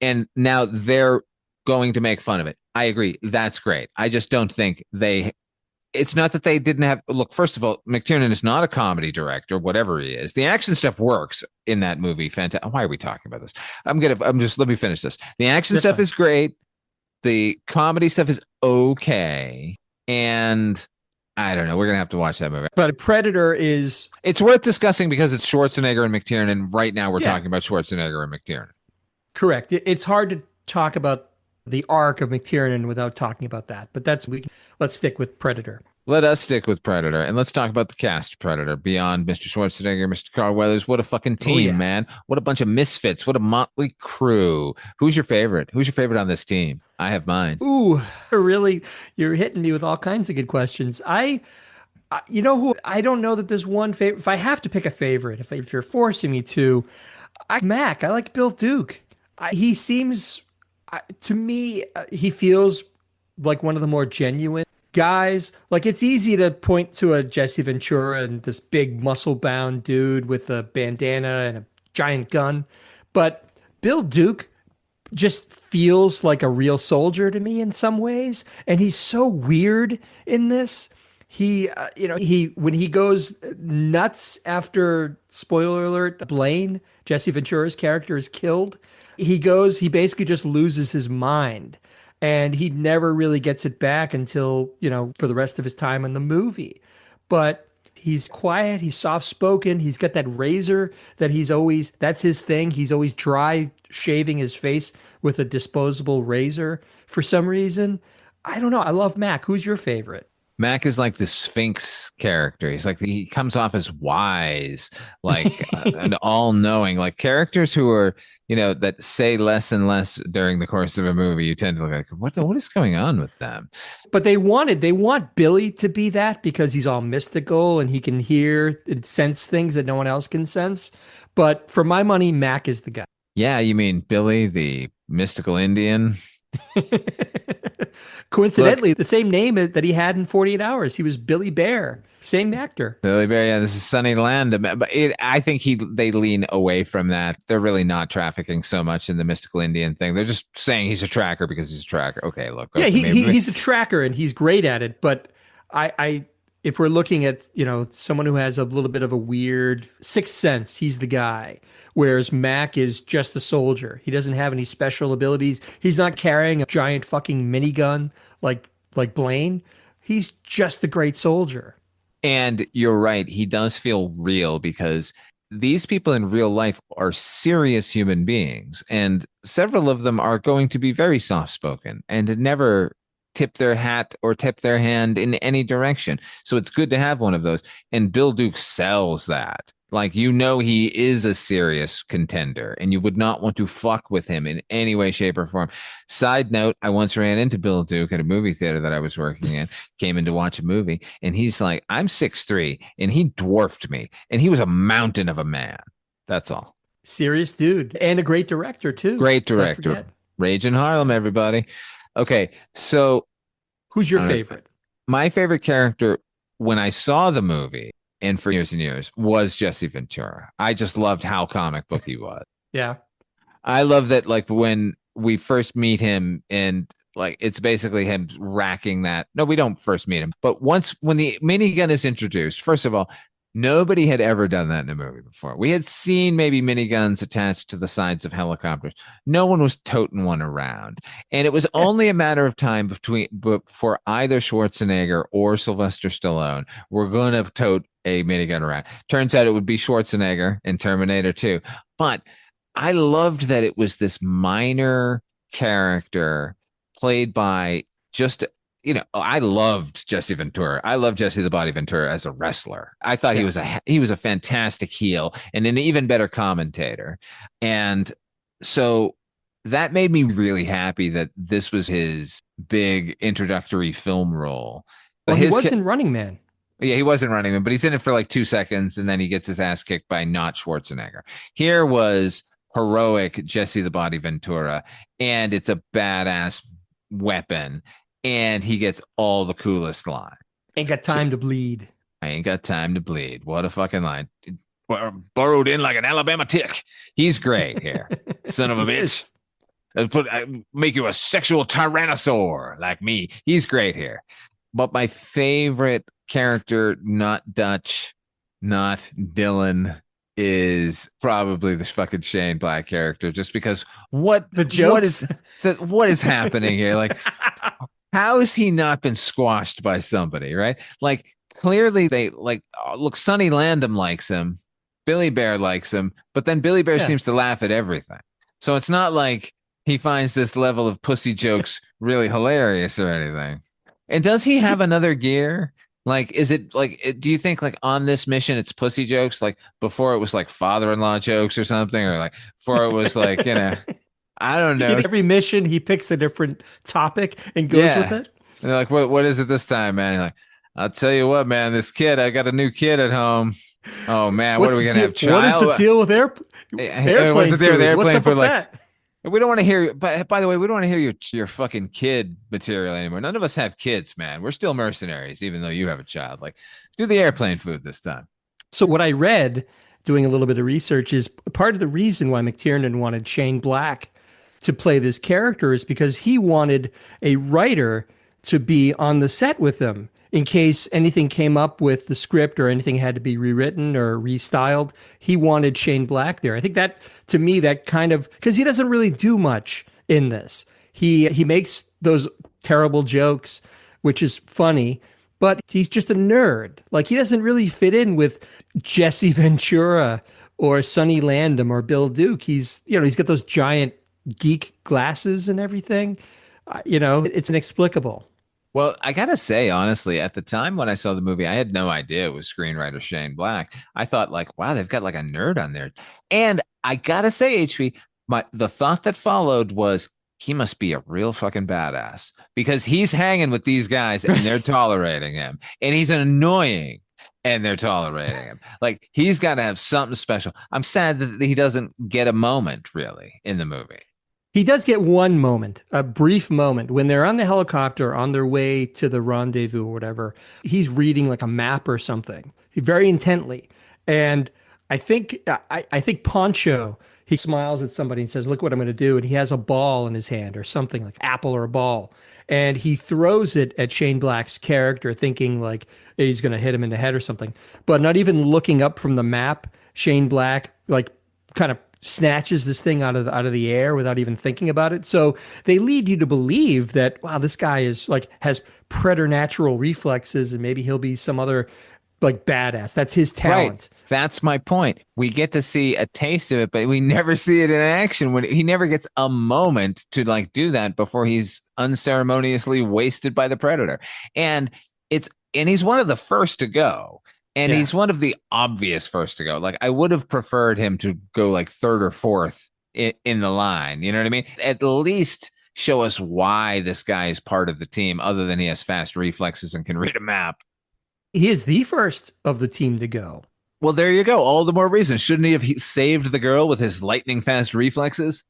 and now they're going to make fun of it. I agree. That's great. I just don't think it's not that they didn't have. Look, first of all, McTiernan is not a comedy director, whatever he is. The action stuff works in that movie. Fantastic. Why are we talking about this? let me finish this. The action stuff is great. The comedy stuff is okay. And I don't know. We're going to have to watch that movie. But Predator it's worth discussing because it's Schwarzenegger and McTiernan. Right now, we're talking about Schwarzenegger and McTiernan. Correct. It's hard to talk about the arc of McTiernan without talking about that. But let's stick with Predator. Let us stick with Predator, and let's talk about the cast Predator. Beyond Mr. Schwarzenegger, Mr. Carl Weathers, what a fucking team, man. What a bunch of misfits. What a motley crew. Who's your favorite? Who's your favorite on this team? I have mine. Ooh, really? You're hitting me with all kinds of good questions. You know who? I don't know that there's one favorite. If I have to pick a favorite, if you're forcing me to, I like Bill Duke. He seems... to me, he feels like one of the more genuine guys. Like, it's easy to point to a Jesse Ventura and this big muscle-bound dude with a bandana and a giant gun. But Bill Duke just feels like a real soldier to me in some ways. And he's so weird in this. When he goes nuts after, spoiler alert, Blaine, Jesse Ventura's character, is killed, he basically just loses his mind, and he never really gets it back until, for the rest of his time in the movie. But He's quiet, he's soft-spoken, he's got that razor that that's his thing. He's always dry shaving his face with a disposable razor for some reason. I don't know. I love Mac. Who's your favorite? Mac is like the Sphinx character. He's like he comes off as wise, like and all knowing, like characters who are, that say less and less during the course of a movie. You tend to look like, what is going on with them? But they want Billy to be that because he's all mystical and he can hear and sense things that no one else can sense. But for my money, Mac is the guy. Yeah, you mean Billy, the mystical Indian? Coincidentally, the same name that he had in 48 Hours. He was Billy Bear, same actor. Billy Bear, yeah, this is Sonny Landham. But I think they lean away from that. They're really not trafficking so much in the mystical Indian thing. They're just saying he's a tracker because he's a tracker. Okay, look. Yeah, okay, he's a tracker and he's great at it. But if we're looking at, someone who has a little bit of a weird sixth sense, he's the guy. Whereas Mac is just a soldier. He doesn't have any special abilities. He's not carrying a giant fucking minigun like Blaine. He's just a great soldier. And you're right. He does feel real because these people in real life are serious human beings. And several of them are going to be very soft-spoken and never tip their hat or tip their hand in any direction. So it's good to have one of those. And Bill Duke sells that. Like, he is a serious contender and you would not want to fuck with him in any way, shape, or form. Side note, I once ran into Bill Duke at a movie theater that I was working in, came in to watch a movie, and he's like, I'm 6'3", and he dwarfed me, and he was a mountain of a man. That's all. Serious dude. And a great director, too. Great director. Rage in Harlem, everybody. Okay, so who's your favorite? My favorite character when I saw the movie, and for years and years, was Jesse Ventura. I just loved how comic book he was. Yeah. I love that, like, when we first meet him and, like, it's basically him racking that. No, we don't first meet him. But when the minigun is introduced, first of all, nobody had ever done that in a movie before. We had seen maybe miniguns attached to the sides of helicopters. No one was toting one around. And it was only a matter of time before either Schwarzenegger or Sylvester Stallone were going to tote a minigun around. Turns out it would be Schwarzenegger in Terminator 2. But I loved that it was this minor character played by just... I loved Jesse Ventura. I loved Jesse the Body Ventura as a wrestler. I thought he was a fantastic heel and an even better commentator. And so that made me really happy that this was his big introductory film role. Well, he was in Running Man. Yeah, he wasn't Running Man, but he's in it for like 2 seconds and then he gets his ass kicked by not Schwarzenegger. Here was heroic Jesse the Body Ventura, and it's a badass weapon. And he gets all the coolest line. Ain't got time to bleed. I ain't got time to bleed. What a fucking line. Burrowed in like an Alabama tick. He's great here. Son of a bitch. I make you a sexual tyrannosaur like me. He's great here. But my favorite character, not Dutch, not Dylan, is probably this fucking Shane Black character. Just because what is happening here? Like, how has he not been squashed by somebody, right? Like, clearly they look, Sonny Landham likes him. Billy Bear likes him, but then Billy Bear seems to laugh at everything. So it's not like he finds this level of pussy jokes really hilarious or anything. And does he have another gear? Like, is it like, do you think like on this mission, it's pussy jokes? Like before it was like father-in-law jokes or something, or like before it was like, I don't know. In every mission, he picks a different topic and goes with it. And they're like, what is it this time, man? You're like, I'll tell you what, man, I got a new kid at home. Oh, man, what are we going to have? What is the deal with airplane What's the deal with airplane What's up food? with Like, that? we don't want to hear, but by the way, we don't want to hear your fucking kid material anymore. None of us have kids, man. We're still mercenaries, even though you have a child. Like, do the airplane food this time. So what I read, doing a little bit of research, is part of the reason why McTiernan wanted Shane Black to play this character is because he wanted a writer to be on the set with him in case anything came up with the script or anything had to be rewritten or restyled. He wanted Shane Black there. I think that, to me, that kind of, because he doesn't really do much in this. He makes those terrible jokes, which is funny, but he's just a nerd. Like he doesn't really fit in with Jesse Ventura or Sonny Landham or Bill Duke. He's got those giant geek glasses and everything. It's inexplicable. Well, I gotta say, honestly, at the time when I saw the movie, I had no idea it was screenwriter Shane Black. I thought, like, wow, they've got like a nerd on there. And I gotta say, HP, the thought that followed was he must be a real fucking badass because he's hanging with these guys and they're tolerating him, and he's annoying and they're tolerating him. Like he's got to have something special. I'm sad that he doesn't get a moment really in the movie. He does get one moment, a brief moment, when they're on the helicopter on their way to the rendezvous or whatever. He's reading like a map or something, very intently. And I think Poncho, he smiles at somebody and says, "Look what I'm going to do." And he has a ball in his hand or something like apple or a ball. And he throws it at Shane Black's character, thinking like he's going to hit him in the head or something. But not even looking up from the map, Shane Black like kind of snatches this thing out of the air without even thinking about it. So they lead you to believe that, wow, this guy is like has preternatural reflexes and maybe he'll be some other like badass. That's his talent. Right. That's my point. We get to see a taste of it, but we never see it in action. When he never gets a moment to like do that before he's unceremoniously wasted by the predator. And he's one of the first to go. And he's one of the obvious first to go. Like I would have preferred him to go like third or fourth in the line. You know what I mean? At least show us why this guy is part of the team, other than he has fast reflexes and can read a map. He is the first of the team to go. Well, there you go. All the more reason. Shouldn't he have saved the girl with his lightning fast reflexes?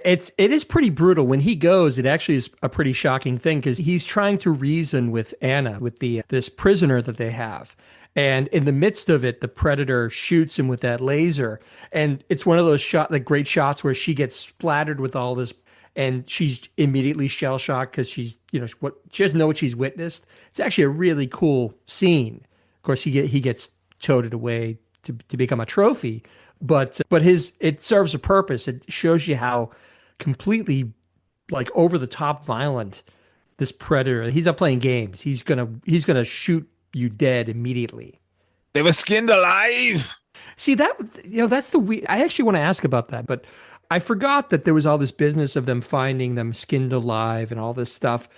It is pretty brutal. When he goes, it actually is a pretty shocking thing because he's trying to reason with Anna, with this prisoner that they have. And in the midst of it, the predator shoots him with that laser. And it's one of those great shots where she gets splattered with all this and she's immediately shell shocked because she doesn't know what she's witnessed. It's actually a really cool scene. Of course, he gets toted away to become a trophy, but it serves a purpose. It shows you how completely like over the top violent this predator. He's not playing games. He's gonna shoot you dead immediately. They were skinned alive. See that, that's I actually want to ask about that, but I forgot that there was all this business of them finding them skinned alive and all this stuff.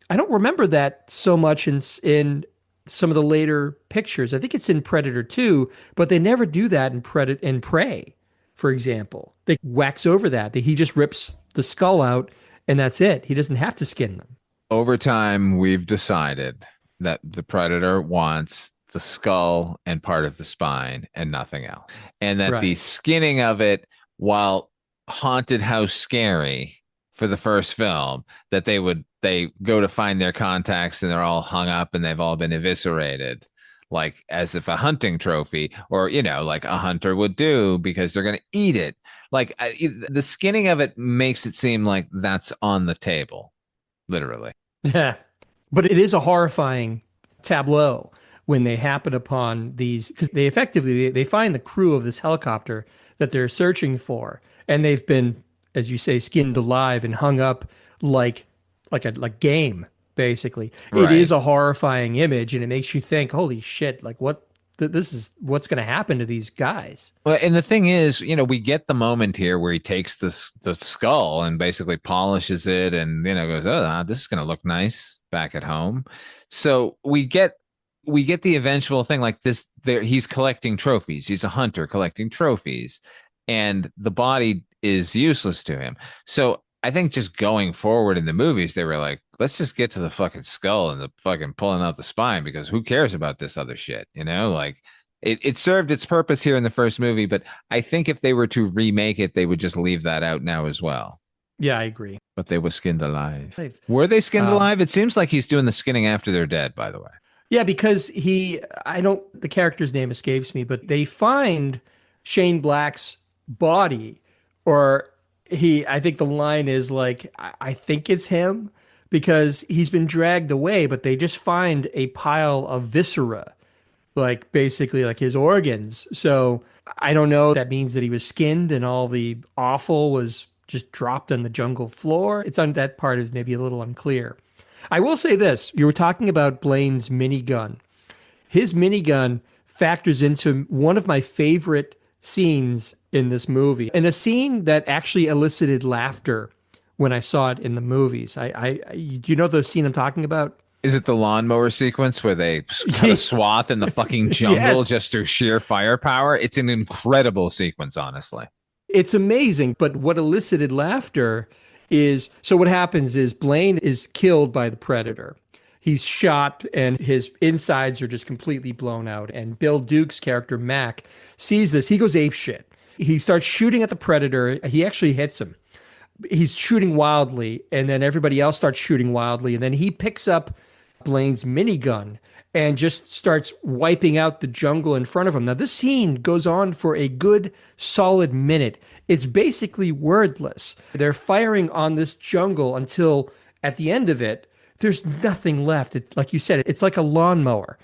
I don't remember that so much in some of the later pictures. I think it's in Predator 2, but they never do that in Prey, for example. They wax over that. He just rips the skull out and that's it. He doesn't have to skin them. Over time, we've decided that the predator wants the skull and part of the spine and nothing else. And that the skinning of it, while haunted house scary for the first film, that they go to find their contacts and they're all hung up and they've all been eviscerated, like as if a hunting trophy, or, like a hunter would do because they're going to eat it. Like the skinning of it makes it seem like that's on the table, literally. Yeah. But it is a horrifying tableau when they happen upon these, because they find the crew of this helicopter that they're searching for, and they've been, as you say, skinned alive and hung up like game, basically. Right. It is a horrifying image, and it makes you think, holy shit, like this is what's going to happen to these guys. Well, and the thing is, we get the moment here where he takes the skull and basically polishes it and, goes, oh, this is going to look nice back at home. So we get the eventual thing like this. He's collecting trophies. He's a hunter collecting trophies, and the body is useless to him. So I think just going forward in the movies, they were like, let's just get to the fucking skull and the fucking pulling out the spine, because who cares about this other shit? Like it served its purpose here in the first movie, but I think if they were to remake it, they would just leave that out now as well. Yeah, I agree. But they were skinned alive. Were they skinned alive? It seems like he's doing the skinning after they're dead, by the way. Yeah, because the character's name escapes me, but they find Shane Black's body, or I think the line is like, I think it's him, because he's been dragged away, but they just find a pile of viscera, like basically like his organs. So I don't know. That means that he was skinned and all the offal was just dropped on the jungle floor. That part is maybe a little unclear. I will say this. You were talking about Blaine's minigun. His minigun factors into one of my favorite scenes in this movie, and a scene that actually elicited laughter when I saw it in the movies. Do you know the scene I'm talking about? Is it the lawnmower sequence where they cut a swath in the fucking jungle Yes. just through sheer firepower? It's an incredible sequence, honestly. It's amazing, but what elicited laughter is, so what happens is Blaine is killed by the predator. He's shot and his insides are just completely blown out. And Bill Duke's character, Mac, sees this. He goes apeshit. He starts shooting at the predator. He actually hits him. He's shooting wildly, and then everybody else starts shooting wildly. And then he picks up Blaine's minigun and just starts wiping out the jungle in front of him. Now, this scene goes on for a good solid minute. It's basically wordless. They're firing on this jungle until at the end of it, there's nothing left. Like you said, it's like a lawnmower.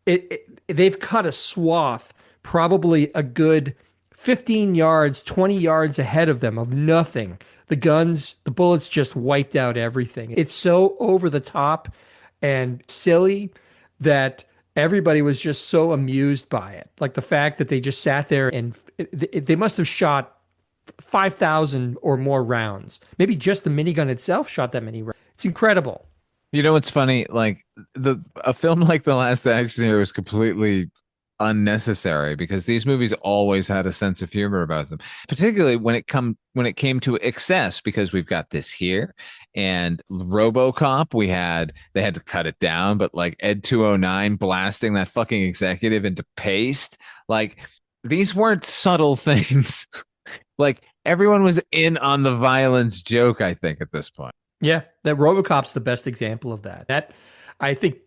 They've cut a swath, probably a good 15 yards, 20 yards ahead of them of nothing. The guns, the bullets just wiped out everything. It's so over the top and silly that everybody was just so amused by it. Like the fact that they just sat there and they must have shot 5,000 or more rounds. Maybe just the minigun itself shot that many rounds. It's incredible. You know what's funny? Like a film like The Last Action Hero is completely unnecessary because these movies always had a sense of humor about them, particularly when it came to excess, because we've got this here and RoboCop, they had to cut it down, but like Ed 209 blasting that fucking executive into paste, like these weren't subtle things. Like everyone was in on the violence joke, I think, at this point. Yeah, that RoboCop's the best example of that. That, I think,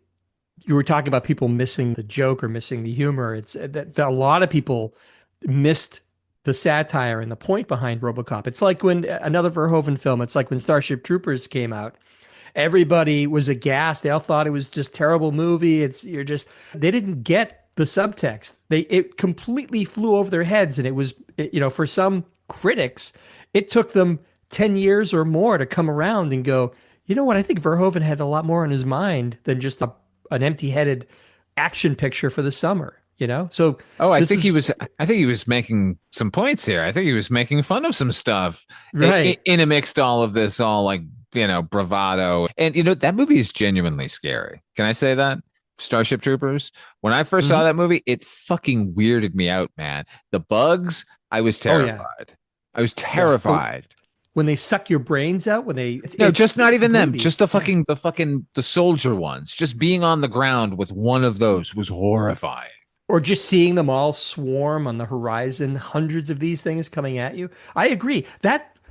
you were talking about people missing the joke or missing the humor. It's that a lot of people missed the satire and the point behind RoboCop. It's like when another Verhoeven film, it's like when Starship Troopers came out. Everybody was aghast. They all thought it was just a terrible movie. They didn't get the subtext. It completely flew over their heads. And it was, for some critics, it took them 10 years or more to come around and go, you know what? I think Verhoeven had a lot more on his mind than just an empty-headed action picture for the summer, So I think he was making some points here. I think he was making fun of some stuff, right? Intermixed all of this, all like bravado, and that movie is genuinely scary. Can I say that? Starship Troopers. When I first saw that movie, it fucking weirded me out, man. The bugs, I was terrified. Oh, yeah. I was terrified. When they suck your brains out, just not even them, just the soldier ones, just being on the ground with one of those was horrifying. Or just seeing them all swarm on the horizon, hundreds of these things coming at you. I agree.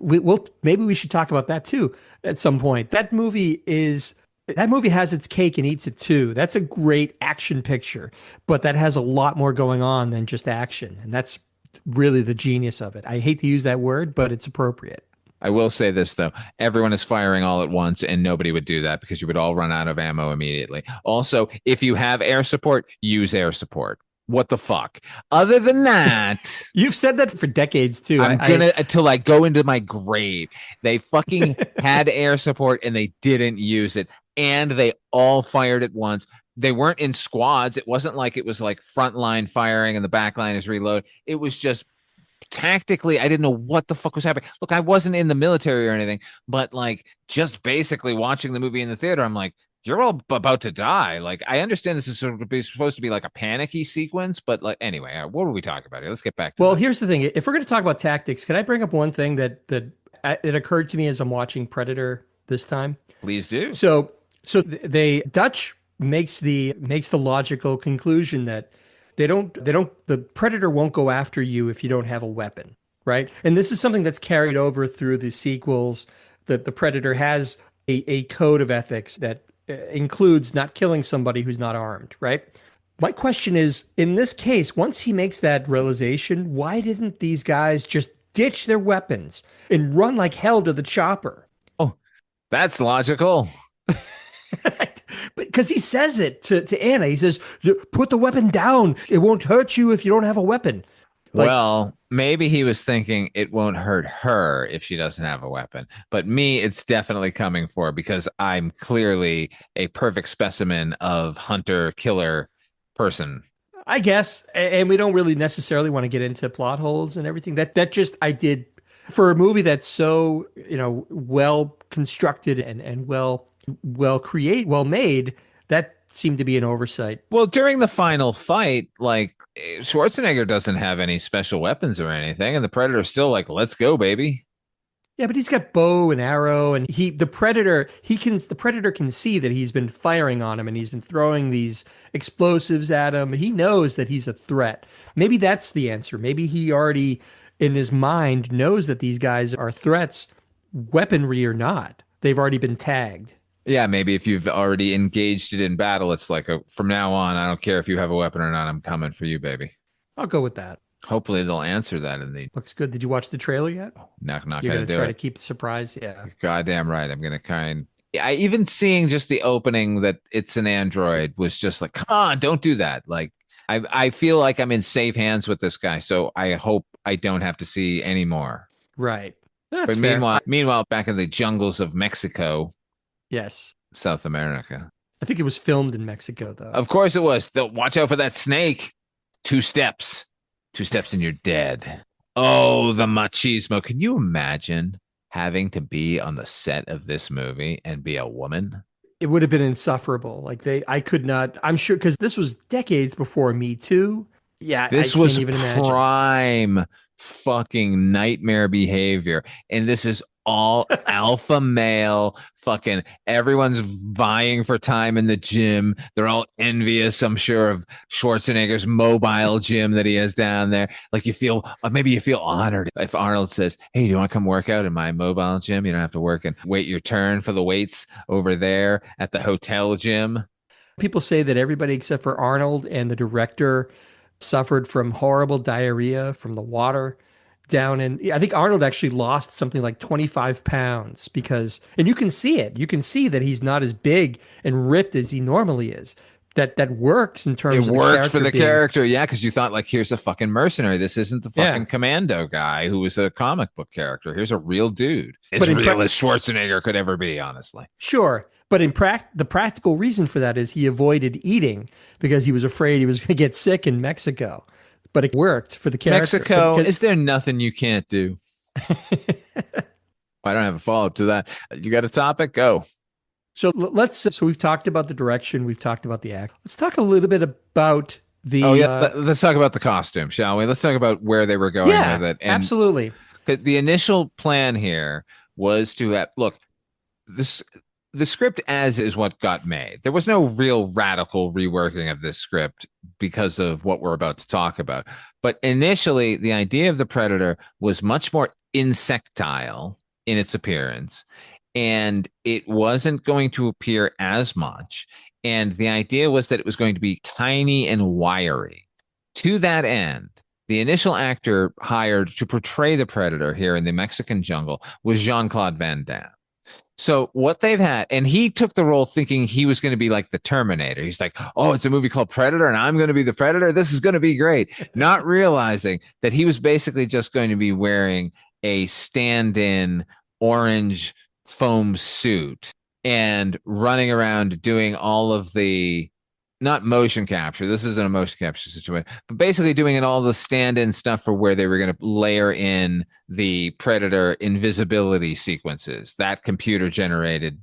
Maybe we should talk about that too at some point. That movie has its cake and eats it too. That's a great action picture, but that has a lot more going on than just action. And that's really the genius of it. I hate to use that word, but it's appropriate. I will say this, though. Everyone is firing all at once, and nobody would do that because you would all run out of ammo immediately. Also, if you have air support, use air support. What the fuck? Other than that... You've said that for decades, too. Until I go into my grave. They fucking had air support, and they didn't use it. And they all fired at once. They weren't in squads. It wasn't like it was like frontline firing and the back line is reload. It was just... Tactically, I didn't know what the fuck was happening. Look, I wasn't in the military or anything, but like just basically watching the movie in the theater, I'm like, you're all about to die. Like, I understand this is supposed to be like a panicky sequence, but like, anyway, what were we talking about here? Let's get back to that. Here's the thing. If we're going to talk about tactics, can I bring up one thing that it occurred to me as I'm watching Predator this time? Please do. So Dutch makes the logical conclusion that the predator won't go after you if you don't have a weapon, right? And this is something that's carried over through the sequels, that the predator has a code of ethics that includes not killing somebody who's not armed, right? My question is, in this case, once he makes that realization, why didn't these guys just ditch their weapons and run like hell to the chopper? Oh, that's logical. Because he says it to Anna. He says, put the weapon down. It won't hurt you if you don't have a weapon. Like, Well, maybe he was thinking it won't hurt her if she doesn't have a weapon. But me, it's definitely coming for because I'm clearly a perfect specimen of hunter killer person. I guess, and we don't really necessarily want to get into plot holes and everything. That just I did for a movie that's so, well constructed and well made. That seemed to be an oversight. Well, during the final fight, like Schwarzenegger doesn't have any special weapons or anything, and the Predator's still like, "Let's go, baby." Yeah, but he's got bow and arrow, and the Predator can see that he's been firing on him, and he's been throwing these explosives at him. He knows that he's a threat. Maybe that's the answer. Maybe he already, in his mind, knows that these guys are threats, weaponry or not. They've already been tagged. Yeah, maybe if you've already engaged it in battle, it's like from now on, I don't care if you have a weapon or not. I'm coming for you, baby. I'll go with that. Hopefully, they'll answer that in the. Looks good. Did you watch the trailer yet? Not You're gonna do try it. to keep the surprise. Yeah. Goddamn right. I'm gonna I even seeing just the opening that it's an android was just like, come on, don't do that. Like, I feel like I'm in safe hands with this guy, so I hope I don't have to see any more. Right. But That's fair. meanwhile, back in the jungles of Mexico, Yes. South America. I think it was filmed in Mexico, though. Of course it was. Watch out for that snake. 2 steps. 2 steps and you're dead. Oh, the machismo. Can you imagine having to be on the set of this movie and be a woman? It would have been insufferable. Like I could not, I'm sure, because this was decades before Me Too. Yeah, This I was can't even imagine. prime fucking nightmare behavior. And this is all alpha male. Fucking everyone's vying for time in the gym. They're all envious, I'm sure, of Schwarzenegger's mobile gym that he has down there. Like maybe you feel honored if Arnold says, "Hey, do you want to come work out in my mobile gym? You don't have to work and wait your turn for the weights over there at the hotel gym." People say that everybody except for Arnold and the director suffered from horrible diarrhea from the water down in. I think Arnold actually lost something like 25 pounds because, and you can see it. You can see that he's not as big and ripped as he normally is. That works in terms of it works for the being, character, yeah, because you thought like, here's a fucking mercenary. This isn't the fucking commando guy who was a comic book character. Here's a real dude, as real as Schwarzenegger could ever be, honestly. Sure. But the practical reason for that is he avoided eating because he was afraid he was going to get sick in Mexico. But it worked for the character. Mexico, is there nothing you can't do? I don't have a follow-up to that. You got a topic? Go. So we've talked about the direction. We've talked about the act. Let's talk a little bit about the. Oh, yeah. Let's talk about the costume, shall we? Let's talk about where they were going with it. And absolutely. The initial plan here was to have, look, the script as is what got made. There was no real radical reworking of this script because of what we're about to talk about. But initially, the idea of the Predator was much more insectile in its appearance, and it wasn't going to appear as much. And the idea was that it was going to be tiny and wiry. To that end, the initial actor hired to portray the Predator here in the Mexican jungle was Jean-Claude Van Damme. So what they've had, and he took the role thinking he was going to be like the Terminator. He's like, oh, it's a movie called Predator and I'm going to be the Predator. This is going to be great. Not realizing that he was basically just going to be wearing a stand-in orange foam suit and running around doing all of the, not motion capture. This isn't a motion capture situation, but basically doing all the stand-in stuff for where they were going to layer in the Predator invisibility sequences, that computer generated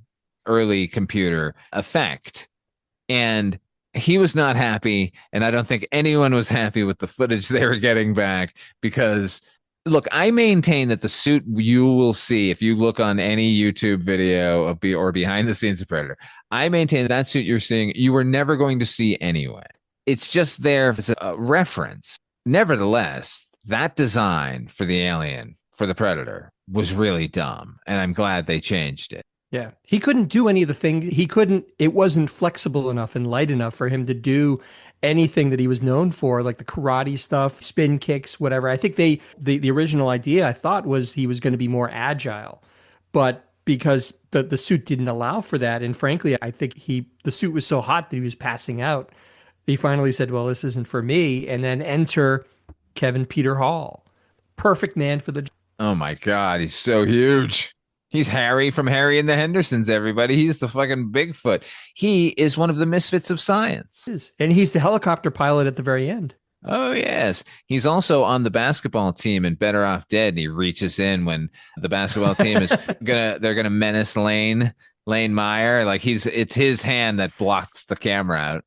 early computer effect. And he was not happy. And I don't think anyone was happy with the footage they were getting back because look, I maintain that the suit you will see if you look on any YouTube video of or behind the scenes of Predator, I maintain that suit you're seeing, you were never going to see anyway. It's just there as a reference. Nevertheless, that design for the alien, for the Predator, was really dumb. And I'm glad they changed it. Yeah. He couldn't do any of the things. It wasn't flexible enough and light enough for him to do anything that he was known for, like the karate stuff, spin kicks, whatever. I think the original idea, I thought, was he was going to be more agile. But because the suit didn't allow for that, and frankly, I think the suit was so hot that he was passing out, he finally said, well, this isn't for me. And then enter Kevin Peter Hall. Perfect man for the job. Oh my God, he's so huge. He's Harry from Harry and the Hendersons, everybody. He's the fucking Bigfoot. He is one of the misfits of science. And he's the helicopter pilot at the very end. Oh, yes. He's also on the basketball team in Better Off Dead. And he reaches in when the basketball team is they're gonna menace Lane Meyer. Like it's his hand that blocks the camera out.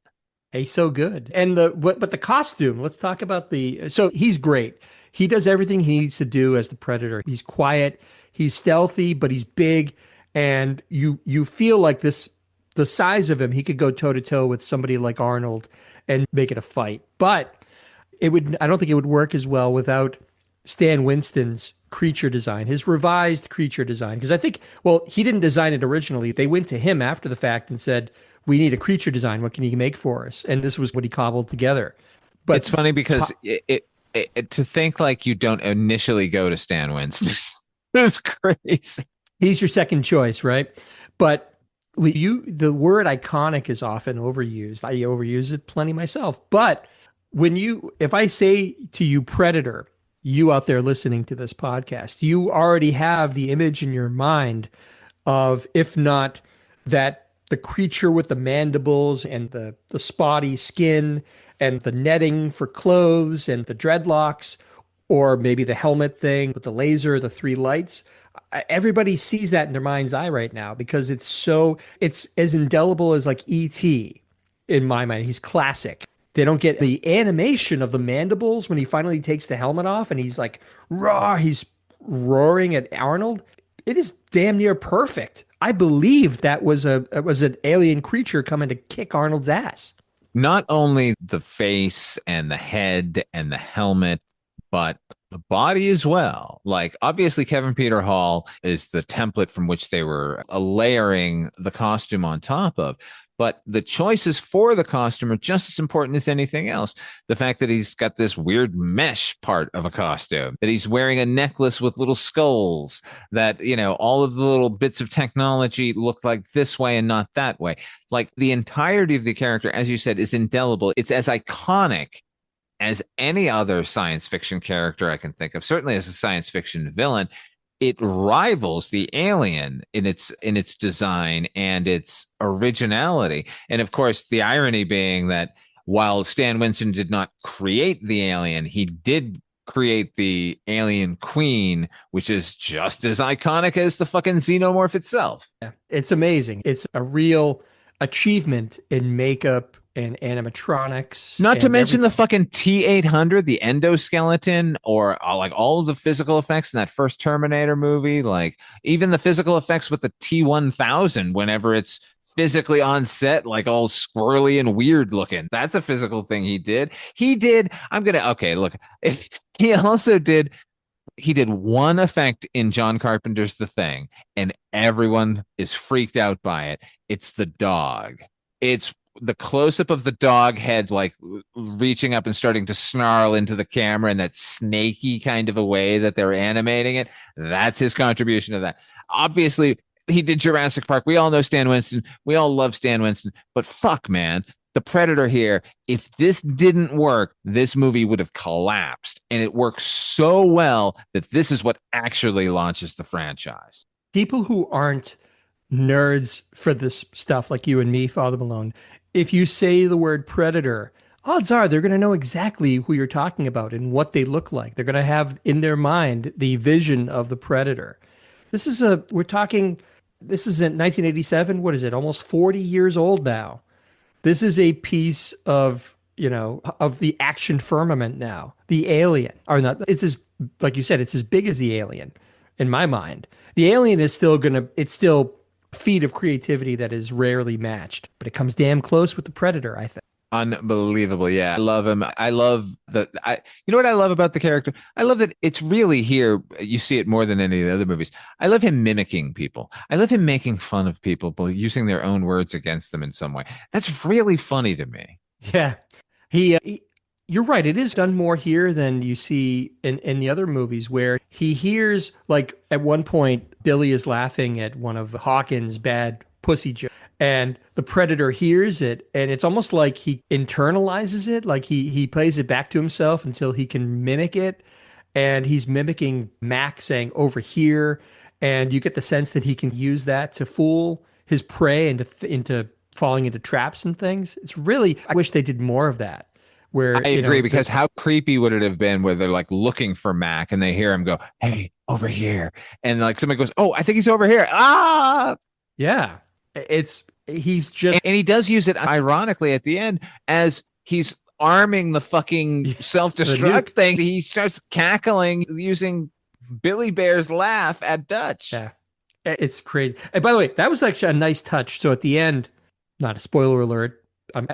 He's so good. And but the costume, let's talk about so he's great. He does everything he needs to do as the Predator. He's quiet, he's stealthy, but he's big. And you feel like the size of him, he could go toe to toe with somebody like Arnold and make it a fight. But I don't think it would work as well without Stan Winston's creature design, his revised creature design. Because I think, he didn't design it originally. They went to him after the fact and said, we need a creature design. What can you make for us? And this was what he cobbled together. But it's funny because to think like you don't initially go to Stan Winston. It's crazy. He's your second choice, right? But the word iconic is often overused. I overuse it plenty myself. But if I say to you Predator, you out there listening to this podcast, you already have the image in your mind of, if not that, the creature with the mandibles and the spotty skin and the netting for clothes and the dreadlocks, or maybe the helmet thing with the laser, the three lights. Everybody sees that in their mind's eye right now because it's as indelible as like E.T. in my mind. He's classic. They don't get the animation of the mandibles when he finally takes the helmet off and he's like, raw, he's roaring at Arnold. It is damn near perfect. I believe that was an alien creature coming to kick Arnold's ass. Not only the face and the head and the helmet, but the body as well. Like, obviously, Kevin Peter Hall is the template from which they were layering the costume on top of. But the choices for the costume are just as important as anything else. The fact that he's got this weird mesh part of a costume, that he's wearing a necklace with little skulls, that, all of the little bits of technology look like this way and not that way. Like, the entirety of the character, as you said, is indelible. It's as iconic as any other science fiction character I can think of, certainly as a science fiction villain. It rivals the Alien in its design and its originality. And of course, the irony being that while Stan Winston did not create the Alien, he did create the Alien Queen, which is just as iconic as the fucking xenomorph itself. Yeah, it's amazing. It's a real achievement in makeup and animatronics. Not to mention the fucking T-800, the endoskeleton, or like all of the physical effects in that first Terminator movie, like even the physical effects with the T-1000 whenever it's physically on set, like all squirrely and weird looking. That's a physical thing he did. He did one effect in John Carpenter's The Thing, and everyone is freaked out by it. It's the dog. It's the close-up of the dog head, like reaching up and starting to snarl into the camera in that snaky kind of a way that they're animating it. That's his contribution to that. Obviously, he did Jurassic Park. We all know Stan Winston. We all love Stan Winston. But fuck, man, the Predator here, if this didn't work, this movie would have collapsed. And it works so well that this is what actually launches the franchise. People who aren't nerds for this stuff like you and me, Father Malone, if you say the word Predator, odds are they're going to know exactly who you're talking about and what they look like. They're going to have in their mind the vision of the Predator. This is in 1987. What is it? Almost 40 years old now. This is a piece of, of the action firmament now. The Alien, or not, like you said, it's as big as the Alien in my mind. The Alien is still feat of creativity that is rarely matched, but it comes damn close with the Predator, I think. Unbelievable. Yeah. I love him. I love you know what I love about the character? I love that it's really here. You see it more than any of the other movies. I love him mimicking people. I love him making fun of people, but using their own words against them in some way. That's really funny to me. Yeah. You're right. It is done more here than you see in the other movies, where he hears, like, at one point, Billy is laughing at one of Hawkins' bad pussy jokes, And the predator hears it, and it's almost like he internalizes it, like he plays it back to himself until he can mimic it. And he's mimicking Mac saying over here, and you get the sense that he can use that to fool his prey into falling into traps and things. It's really, I wish they did more of that. Where I agree, because how creepy would it have been where they're like looking for Mac and they hear him go, "Hey, over here," and like somebody goes, "Oh, I think he's over here." Ah, yeah, he's just, and he does use it ironically at the end as he's arming the fucking self-destruct thing. He starts cackling using Billy Bear's laugh at Dutch. Yeah, it's crazy. And by the way, that was actually a nice touch. So at the end, not a spoiler alert. Get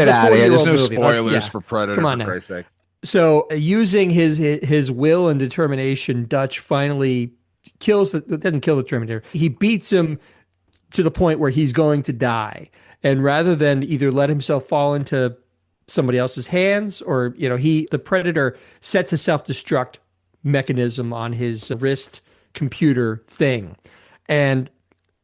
out of here. There's no spoilers for Predator. Come on for now. Christ's sake. So using his will and determination, Dutch finally doesn't kill the Terminator. He beats him to the point where he's going to die. And rather than either let himself fall into somebody else's hands, or the Predator sets a self-destruct mechanism on his wrist computer thing. And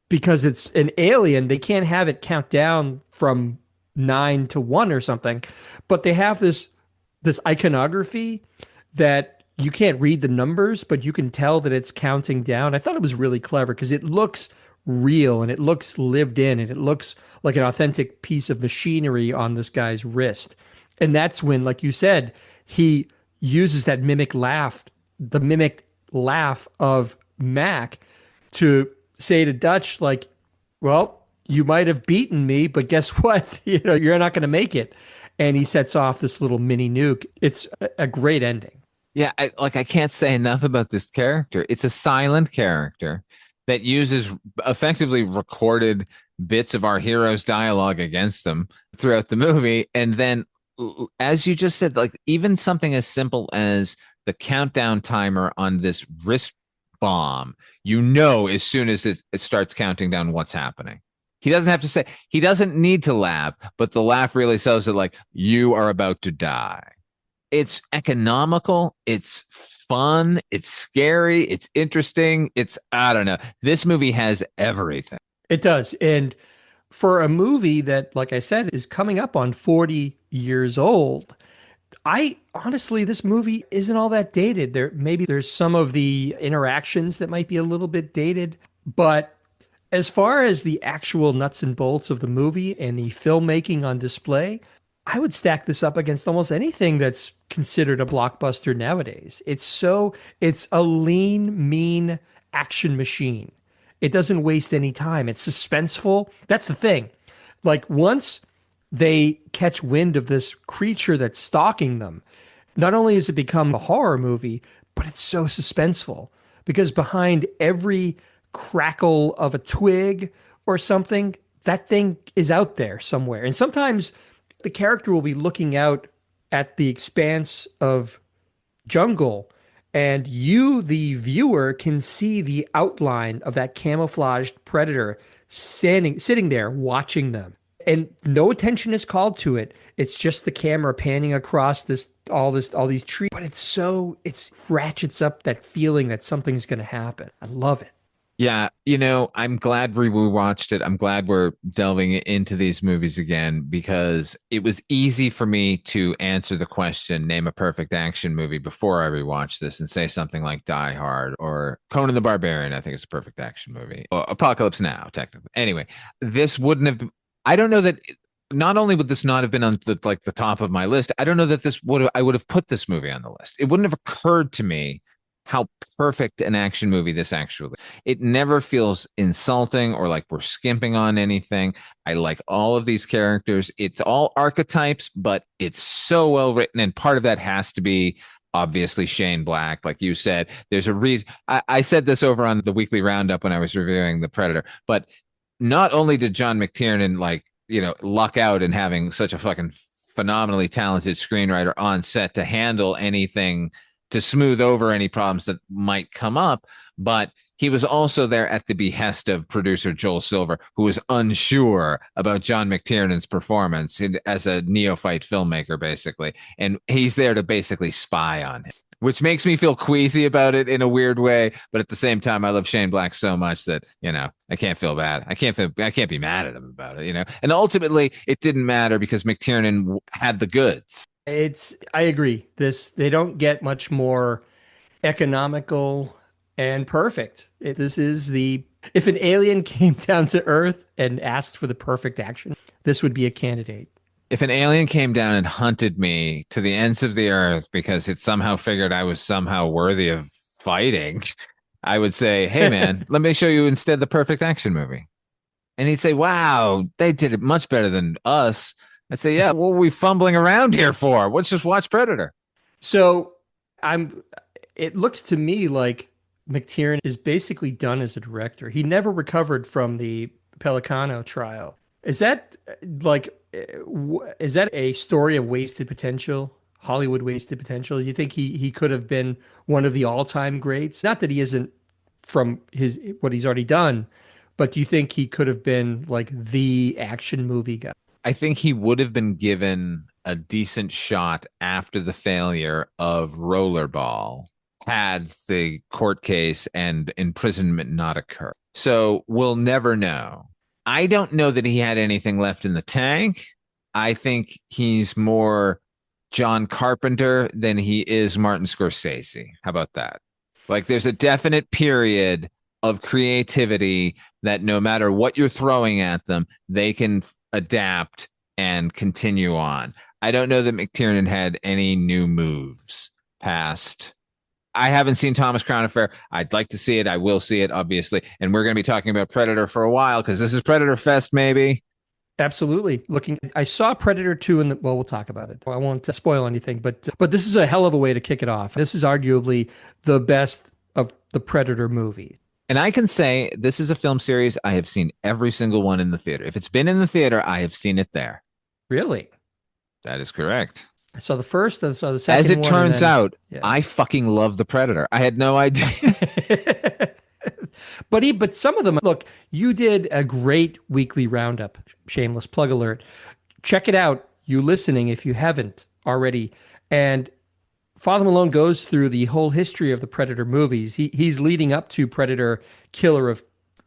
because it's an alien, they can't have it count down from 9 to 1 or something, but they have this iconography that you can't read the numbers, but you can tell that it's counting down. I thought it was really clever because it looks real and it looks lived in, and it looks like an authentic piece of machinery on this guy's wrist. And that's when, like you said, he uses that the mimicked laugh of Mac to say to Dutch, like, well, you might have beaten me, but guess what? You're not going to make it. And he sets off this little mini nuke. It's a great ending. Yeah, I can't say enough about this character. It's a silent character that uses effectively recorded bits of our hero's dialogue against them throughout the movie. And then, as you just said, like even something as simple as the countdown timer on this wrist bomb, as soon as it starts counting down what's happening. He doesn't have to say, he doesn't need to laugh, but the laugh really sells it, like, you are about to die. It's economical. It's fun. It's scary. It's interesting. I don't know. This movie has everything. It does. And for a movie that, like I said, is coming up on 40 years old, honestly, this movie isn't all that dated. There's some of the interactions that might be a little bit dated, but as far as the actual nuts and bolts of the movie and the filmmaking on display, I would stack this up against almost anything that's considered a blockbuster nowadays. It's a lean, mean action machine. It doesn't waste any time. It's suspenseful. That's the thing. Like, once they catch wind of this creature that's stalking them, not only has it become a horror movie, but it's so suspenseful, because behind every crackle of a twig or something, that thing is out there somewhere. And sometimes the character will be looking out at the expanse of jungle, and you, the viewer, can see the outline of that camouflaged predator sitting there watching them. And no attention is called to it. It's just the camera panning across all these trees. But it ratchets up that feeling that something's going to happen. I love it. Yeah, I'm glad we watched it. I'm glad we're delving into these movies again, because it was easy for me to answer the question, name a perfect action movie, before I rewatched this and say something like Die Hard or Conan the Barbarian. I think it's a perfect action movie. Or Apocalypse Now, technically. Anyway, this wouldn't have. I don't know that. Not only would this not have been on the top of my list, I don't know that I would have put this movie on the list. It wouldn't have occurred to me how perfect an action movie this actually. It never feels insulting or like we're skimping on anything. I like all of these characters. It's all archetypes, but it's so well written. And part of that has to be obviously Shane Black. Like you said, there's a reason. I said this over on the weekly roundup when I was reviewing The Predator, but not only did John McTiernan luck out in having such a fucking phenomenally talented screenwriter on set to handle anything, to smooth over any problems that might come up, but he was also there at the behest of producer Joel Silver, who was unsure about John McTiernan's performance as a neophyte filmmaker, basically. And he's there to basically spy on him. which makes me feel queasy about it in a weird way. But at the same time, I love Shane Black so much that, I can't feel bad. I can't be mad at him about it, and ultimately it didn't matter because McTiernan had the goods. I agree. They don't get much more economical and perfect. If an alien came down to Earth and asked for the perfect action, this would be a candidate. If an alien came down and hunted me to the ends of the earth because it somehow figured I was somehow worthy of fighting, I would say, hey, man, let me show you instead the perfect action movie. And he'd say, wow, they did it much better than us. I'd say, yeah, what are we fumbling around here for? Let's just watch Predator. So it looks to me like McTiernan is basically done as a director. He never recovered from the Pelicano trial. Is that a story of wasted potential, Hollywood wasted potential? You think he could have been one of the all-time greats? Not that he isn't from what he's already done, but do you think he could have been like the action movie guy? I think he would have been given a decent shot after the failure of Rollerball had the court case and imprisonment not occur. So we'll never know. I don't know that he had anything left in the tank. I think he's more John Carpenter than he is Martin Scorsese. How about that? Like there's a definite period of creativity that no matter what you're throwing at them, they can adapt and continue on. I don't know that McTiernan had any new moves past. I haven't seen Thomas Crown Affair. I'd like to see it. I will see it, obviously. And we're going to be talking about Predator for a while because this is Predator Fest, maybe. Absolutely. I saw Predator 2 we'll talk about it. I won't spoil anything, but this is a hell of a way to kick it off. This is arguably the best of the Predator movies. And I can say this is a film series. I have seen every single one in the theater. If it's been in the theater, I have seen it there. Really? That is correct. I saw the first, I saw the second. As it turns out, yeah. I fucking love the Predator. I had no idea. But some of them, look, you did a great weekly roundup. Shameless plug alert. Check it out, you listening, if you haven't already. And Father Malone goes through the whole history of the Predator movies. He's leading up to Predator, Killer of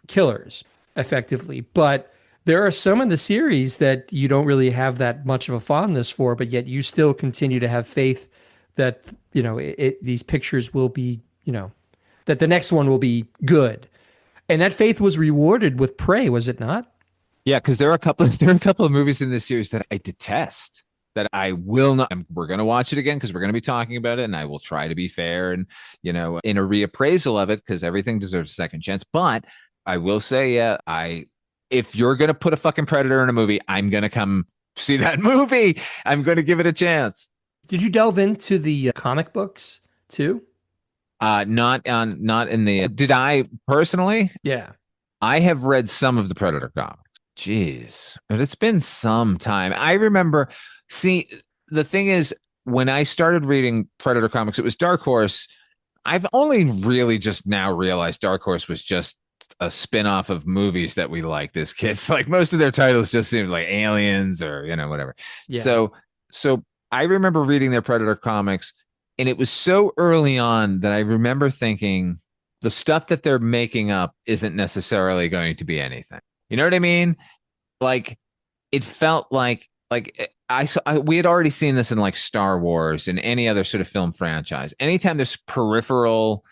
Killers, effectively. But there are some in the series that you don't really have that much of a fondness for, but yet you still continue to have faith that, these pictures will be, that the next one will be good. And that faith was rewarded with Prey, was it not? Yeah, because there are a couple of movies in this series that I detest, that I will not. We're going to watch it again because we're going to be talking about it, and I will try to be fair and, in a reappraisal of it because everything deserves a second chance. But I will say, if you're going to put a fucking Predator in a movie, I'm going to come see that movie. I'm going to give it a chance. Did you delve into the comic books too? Not in the. Did I personally? Yeah, I have read some of the Predator comics. Jeez, but it's been some time. I remember. See, the thing is, when I started reading Predator comics, it was Dark Horse. I've only really just now realized Dark Horse was just a spin-off of movies that we liked as kids. Like most of their titles just seemed like Aliens or whatever. Yeah. So I remember reading their Predator comics, and it was so early on that I remember thinking the stuff that they're making up isn't necessarily going to be anything. You know what I mean? Like it felt like we had already seen this in like Star Wars and any other sort of film franchise. Anytime there's peripheral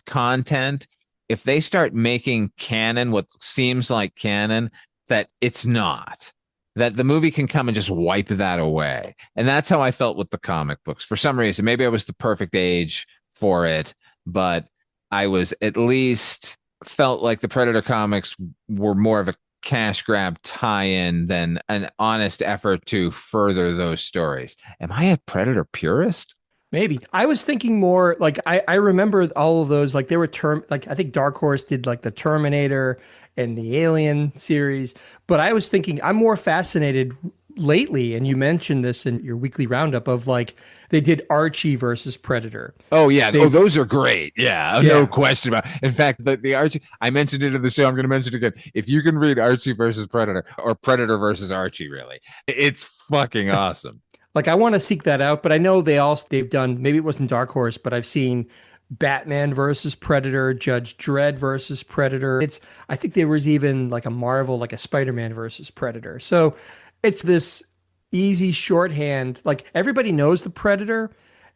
content, if they start making canon what seems like canon, that it's not, that the movie can come and just wipe that away. And that's how I felt with the comic books. For some reason, maybe I was the perfect age for it, but I was at least felt like the Predator comics were more of a cash grab tie-in than an honest effort to further those stories. Am I a Predator purist? Maybe. I was thinking more like I remember all of those, like they were I think Dark Horse did like the Terminator and the Alien series, but I was thinking I'm more fascinated lately, and you mentioned this in your weekly roundup of like they did Archie versus Predator. Oh yeah, those are great. Yeah, no question about it. In fact, the Archie, I mentioned it in the show, I'm going to mention it again. If you can read Archie versus Predator or Predator versus Archie, really, it's fucking awesome. Like I want to seek that out, but I know they've done, maybe it wasn't Dark Horse, but I've seen Batman versus Predator, Judge Dredd versus Predator. I think there was even like a Marvel, like a Spider-Man versus Predator. So it's this easy shorthand. Like everybody knows the Predator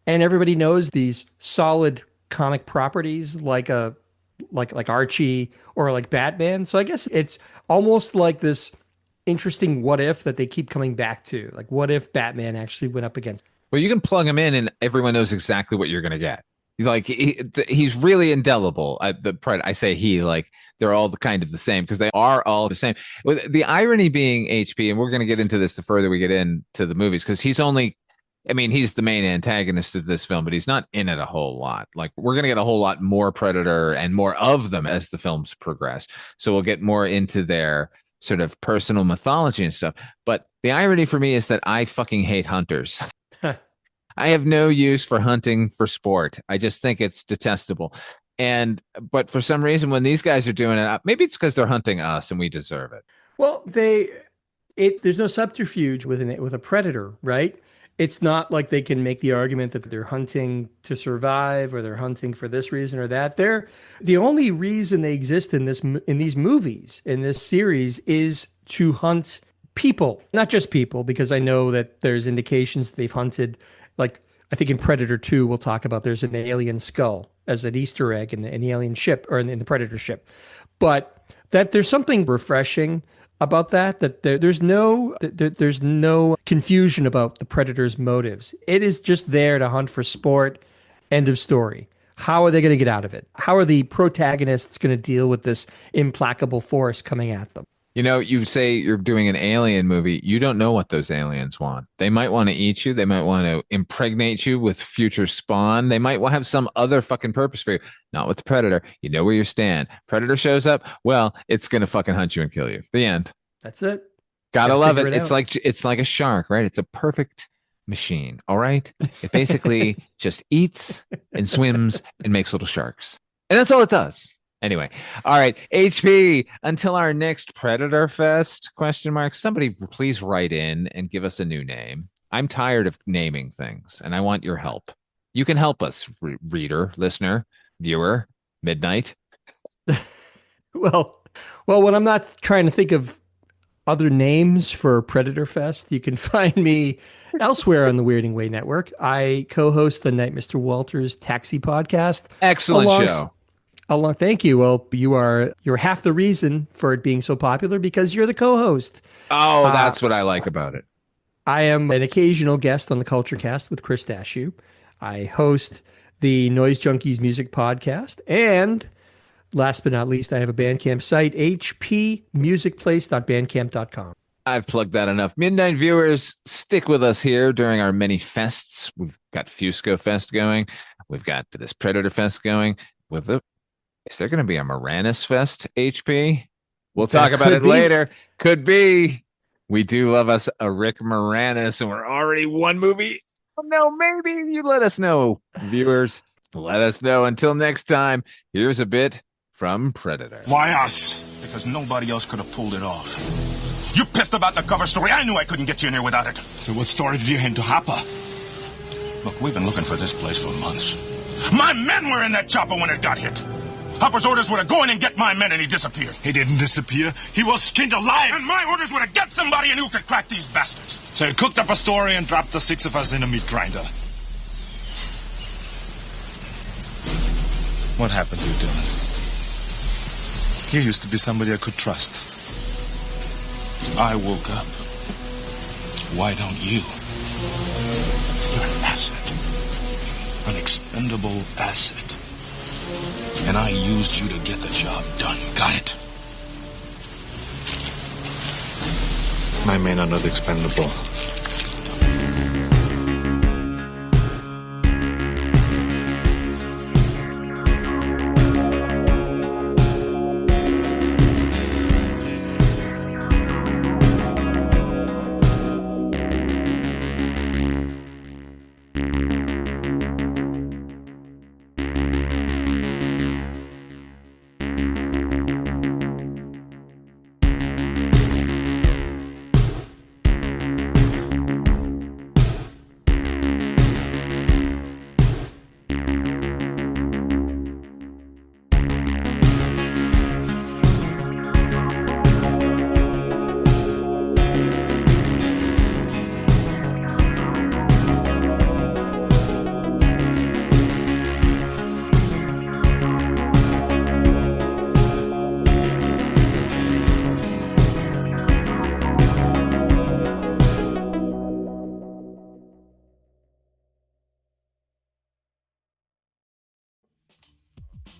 and everybody knows these solid comic properties like Archie or like Batman. So I guess it's almost like this interesting what if that they keep coming back to. Like what if Batman actually went up against. Well, you can plug him in and everyone knows exactly what you're going to get. Like he's really indelible. I say he, like they're all kind of the same because they are all the same. The irony being HP, and we're going to get into this the further we get into the movies, because he's the main antagonist of this film, but he's not in it a whole lot. Like we're going to get a whole lot more Predator and more of them as the films progress. So we'll get more into their sort of personal mythology and stuff. But the irony for me is that I fucking hate hunters. I have no use for hunting for sport. I just think it's detestable. But for some reason, when these guys are doing it, maybe it's because they're hunting us and we deserve it. Well, there's no subterfuge with a predator, right? It's not like they can make the argument that they're hunting to survive or they're hunting for this reason or that. The only reason they exist in these movies, in this series, is to hunt people, not just people, because I know that there's indications that they've hunted. Like, I think in Predator 2, we'll talk about there's an alien skull as an Easter egg in the alien ship or in the Predator ship. But that there's something refreshing about that there's no confusion about the Predator's motives. It is just there to hunt for sport. End of story. How are they going to get out of it? How are the protagonists going to deal with this implacable force coming at them? You know, you say you're doing an alien movie. You don't know what those aliens want. They might want to eat you. They might want to impregnate you with future spawn. They might have some other fucking purpose for you. Not with the Predator. You know where you stand. Predator shows up. Well, it's going to fucking hunt you and kill you. The end. That's it. Gotta love it. It's like a shark, right? It's a perfect machine. All right. It basically just eats and swims and makes little sharks. And that's all it does. Anyway, all right, HP, until our next Predator Fest, ? Somebody please write in and give us a new name. I'm tired of naming things, and I want your help. You can help us, reader, listener, viewer, midnight. Well, when I'm not trying to think of other names for Predator Fest, you can find me elsewhere on the Weirding Way Network. I co-host the Night Mr. Walters Taxi podcast. Excellent show. Thank you. Well, you're half the reason for it being so popular because you're the co-host. Oh, that's what I like about it. I am an occasional guest on the Culture Cast with Chris Dashew. I host the Noise Junkies Music Podcast. And last but not least, I have a Bandcamp site, hpmusicplace.bandcamp.com. I've plugged that enough. Midnight viewers, stick with us here during our many fests. We've got Fusco Fest going. We've got this Predator Fest going. Is there going to be a Moranis Fest, HP? We'll talk about it later. Could be. We do love us a Rick Moranis, and we're already one movie. Oh, no, maybe you let us know, viewers. Let us know. Until next time, here's a bit from Predator. Why us? Because nobody else could have pulled it off. You pissed about the cover story. I knew I couldn't get you in here without it. So what story did you hand to Hopper? Look, we've been looking for this place for months. My men were in that chopper when it got hit. Hopper's orders were to go in and get my men, and he disappeared. He didn't disappear. He was skinned alive. And my orders were to get somebody in who could crack these bastards. So he cooked up a story and dropped the 6 of us in a meat grinder. What happened to you, Dylan? You used to be somebody I could trust. I woke up. Why don't you? You're an asset. An expendable asset. And I used you to get the job done. Got it? I may not have expendable.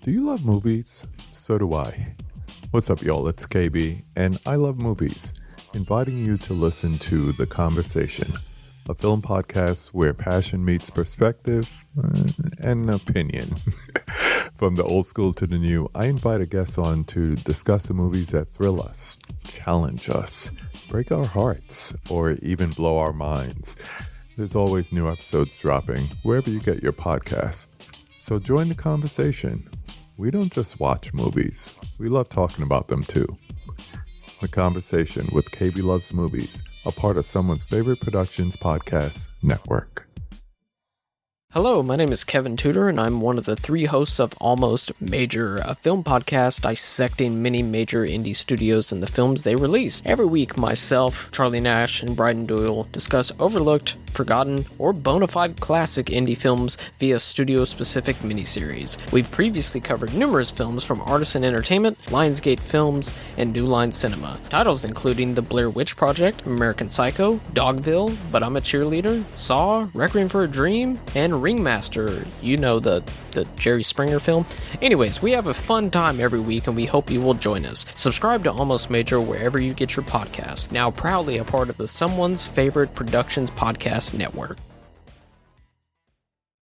Do you love movies? So do I. What's up, y'all? It's KB, and I love movies, inviting you to listen to The Conversation, a film podcast where passion meets perspective and opinion. From the old school to the new, I invite a guest on to discuss the movies that thrill us, challenge us, break our hearts, or even blow our minds. There's always new episodes dropping wherever you get your podcasts. So join the conversation. We don't just watch movies. We love talking about them too. The Conversation with KB Loves Movies, a part of Someone's Favorite Productions podcast network. Hello, my name is Kevin Tudor, and I'm one of the 3 hosts of Almost Major, a film podcast dissecting many major indie studios and the films they release. Every week, myself, Charlie Nash, and Bryden Doyle discuss overlooked, forgotten, or bona fide classic indie films via studio-specific miniseries. We've previously covered numerous films from Artisan Entertainment, Lionsgate Films, and New Line Cinema. Titles including The Blair Witch Project, American Psycho, Dogville, But I'm a Cheerleader, Saw, Requiem for a Dream, and Ringmaster, you know, the Jerry Springer film. Anyways, we have a fun time every week, and we hope you will join us. Subscribe to Almost Major wherever you get your podcasts. Now proudly a part of the Someone's Favorite Productions podcast network.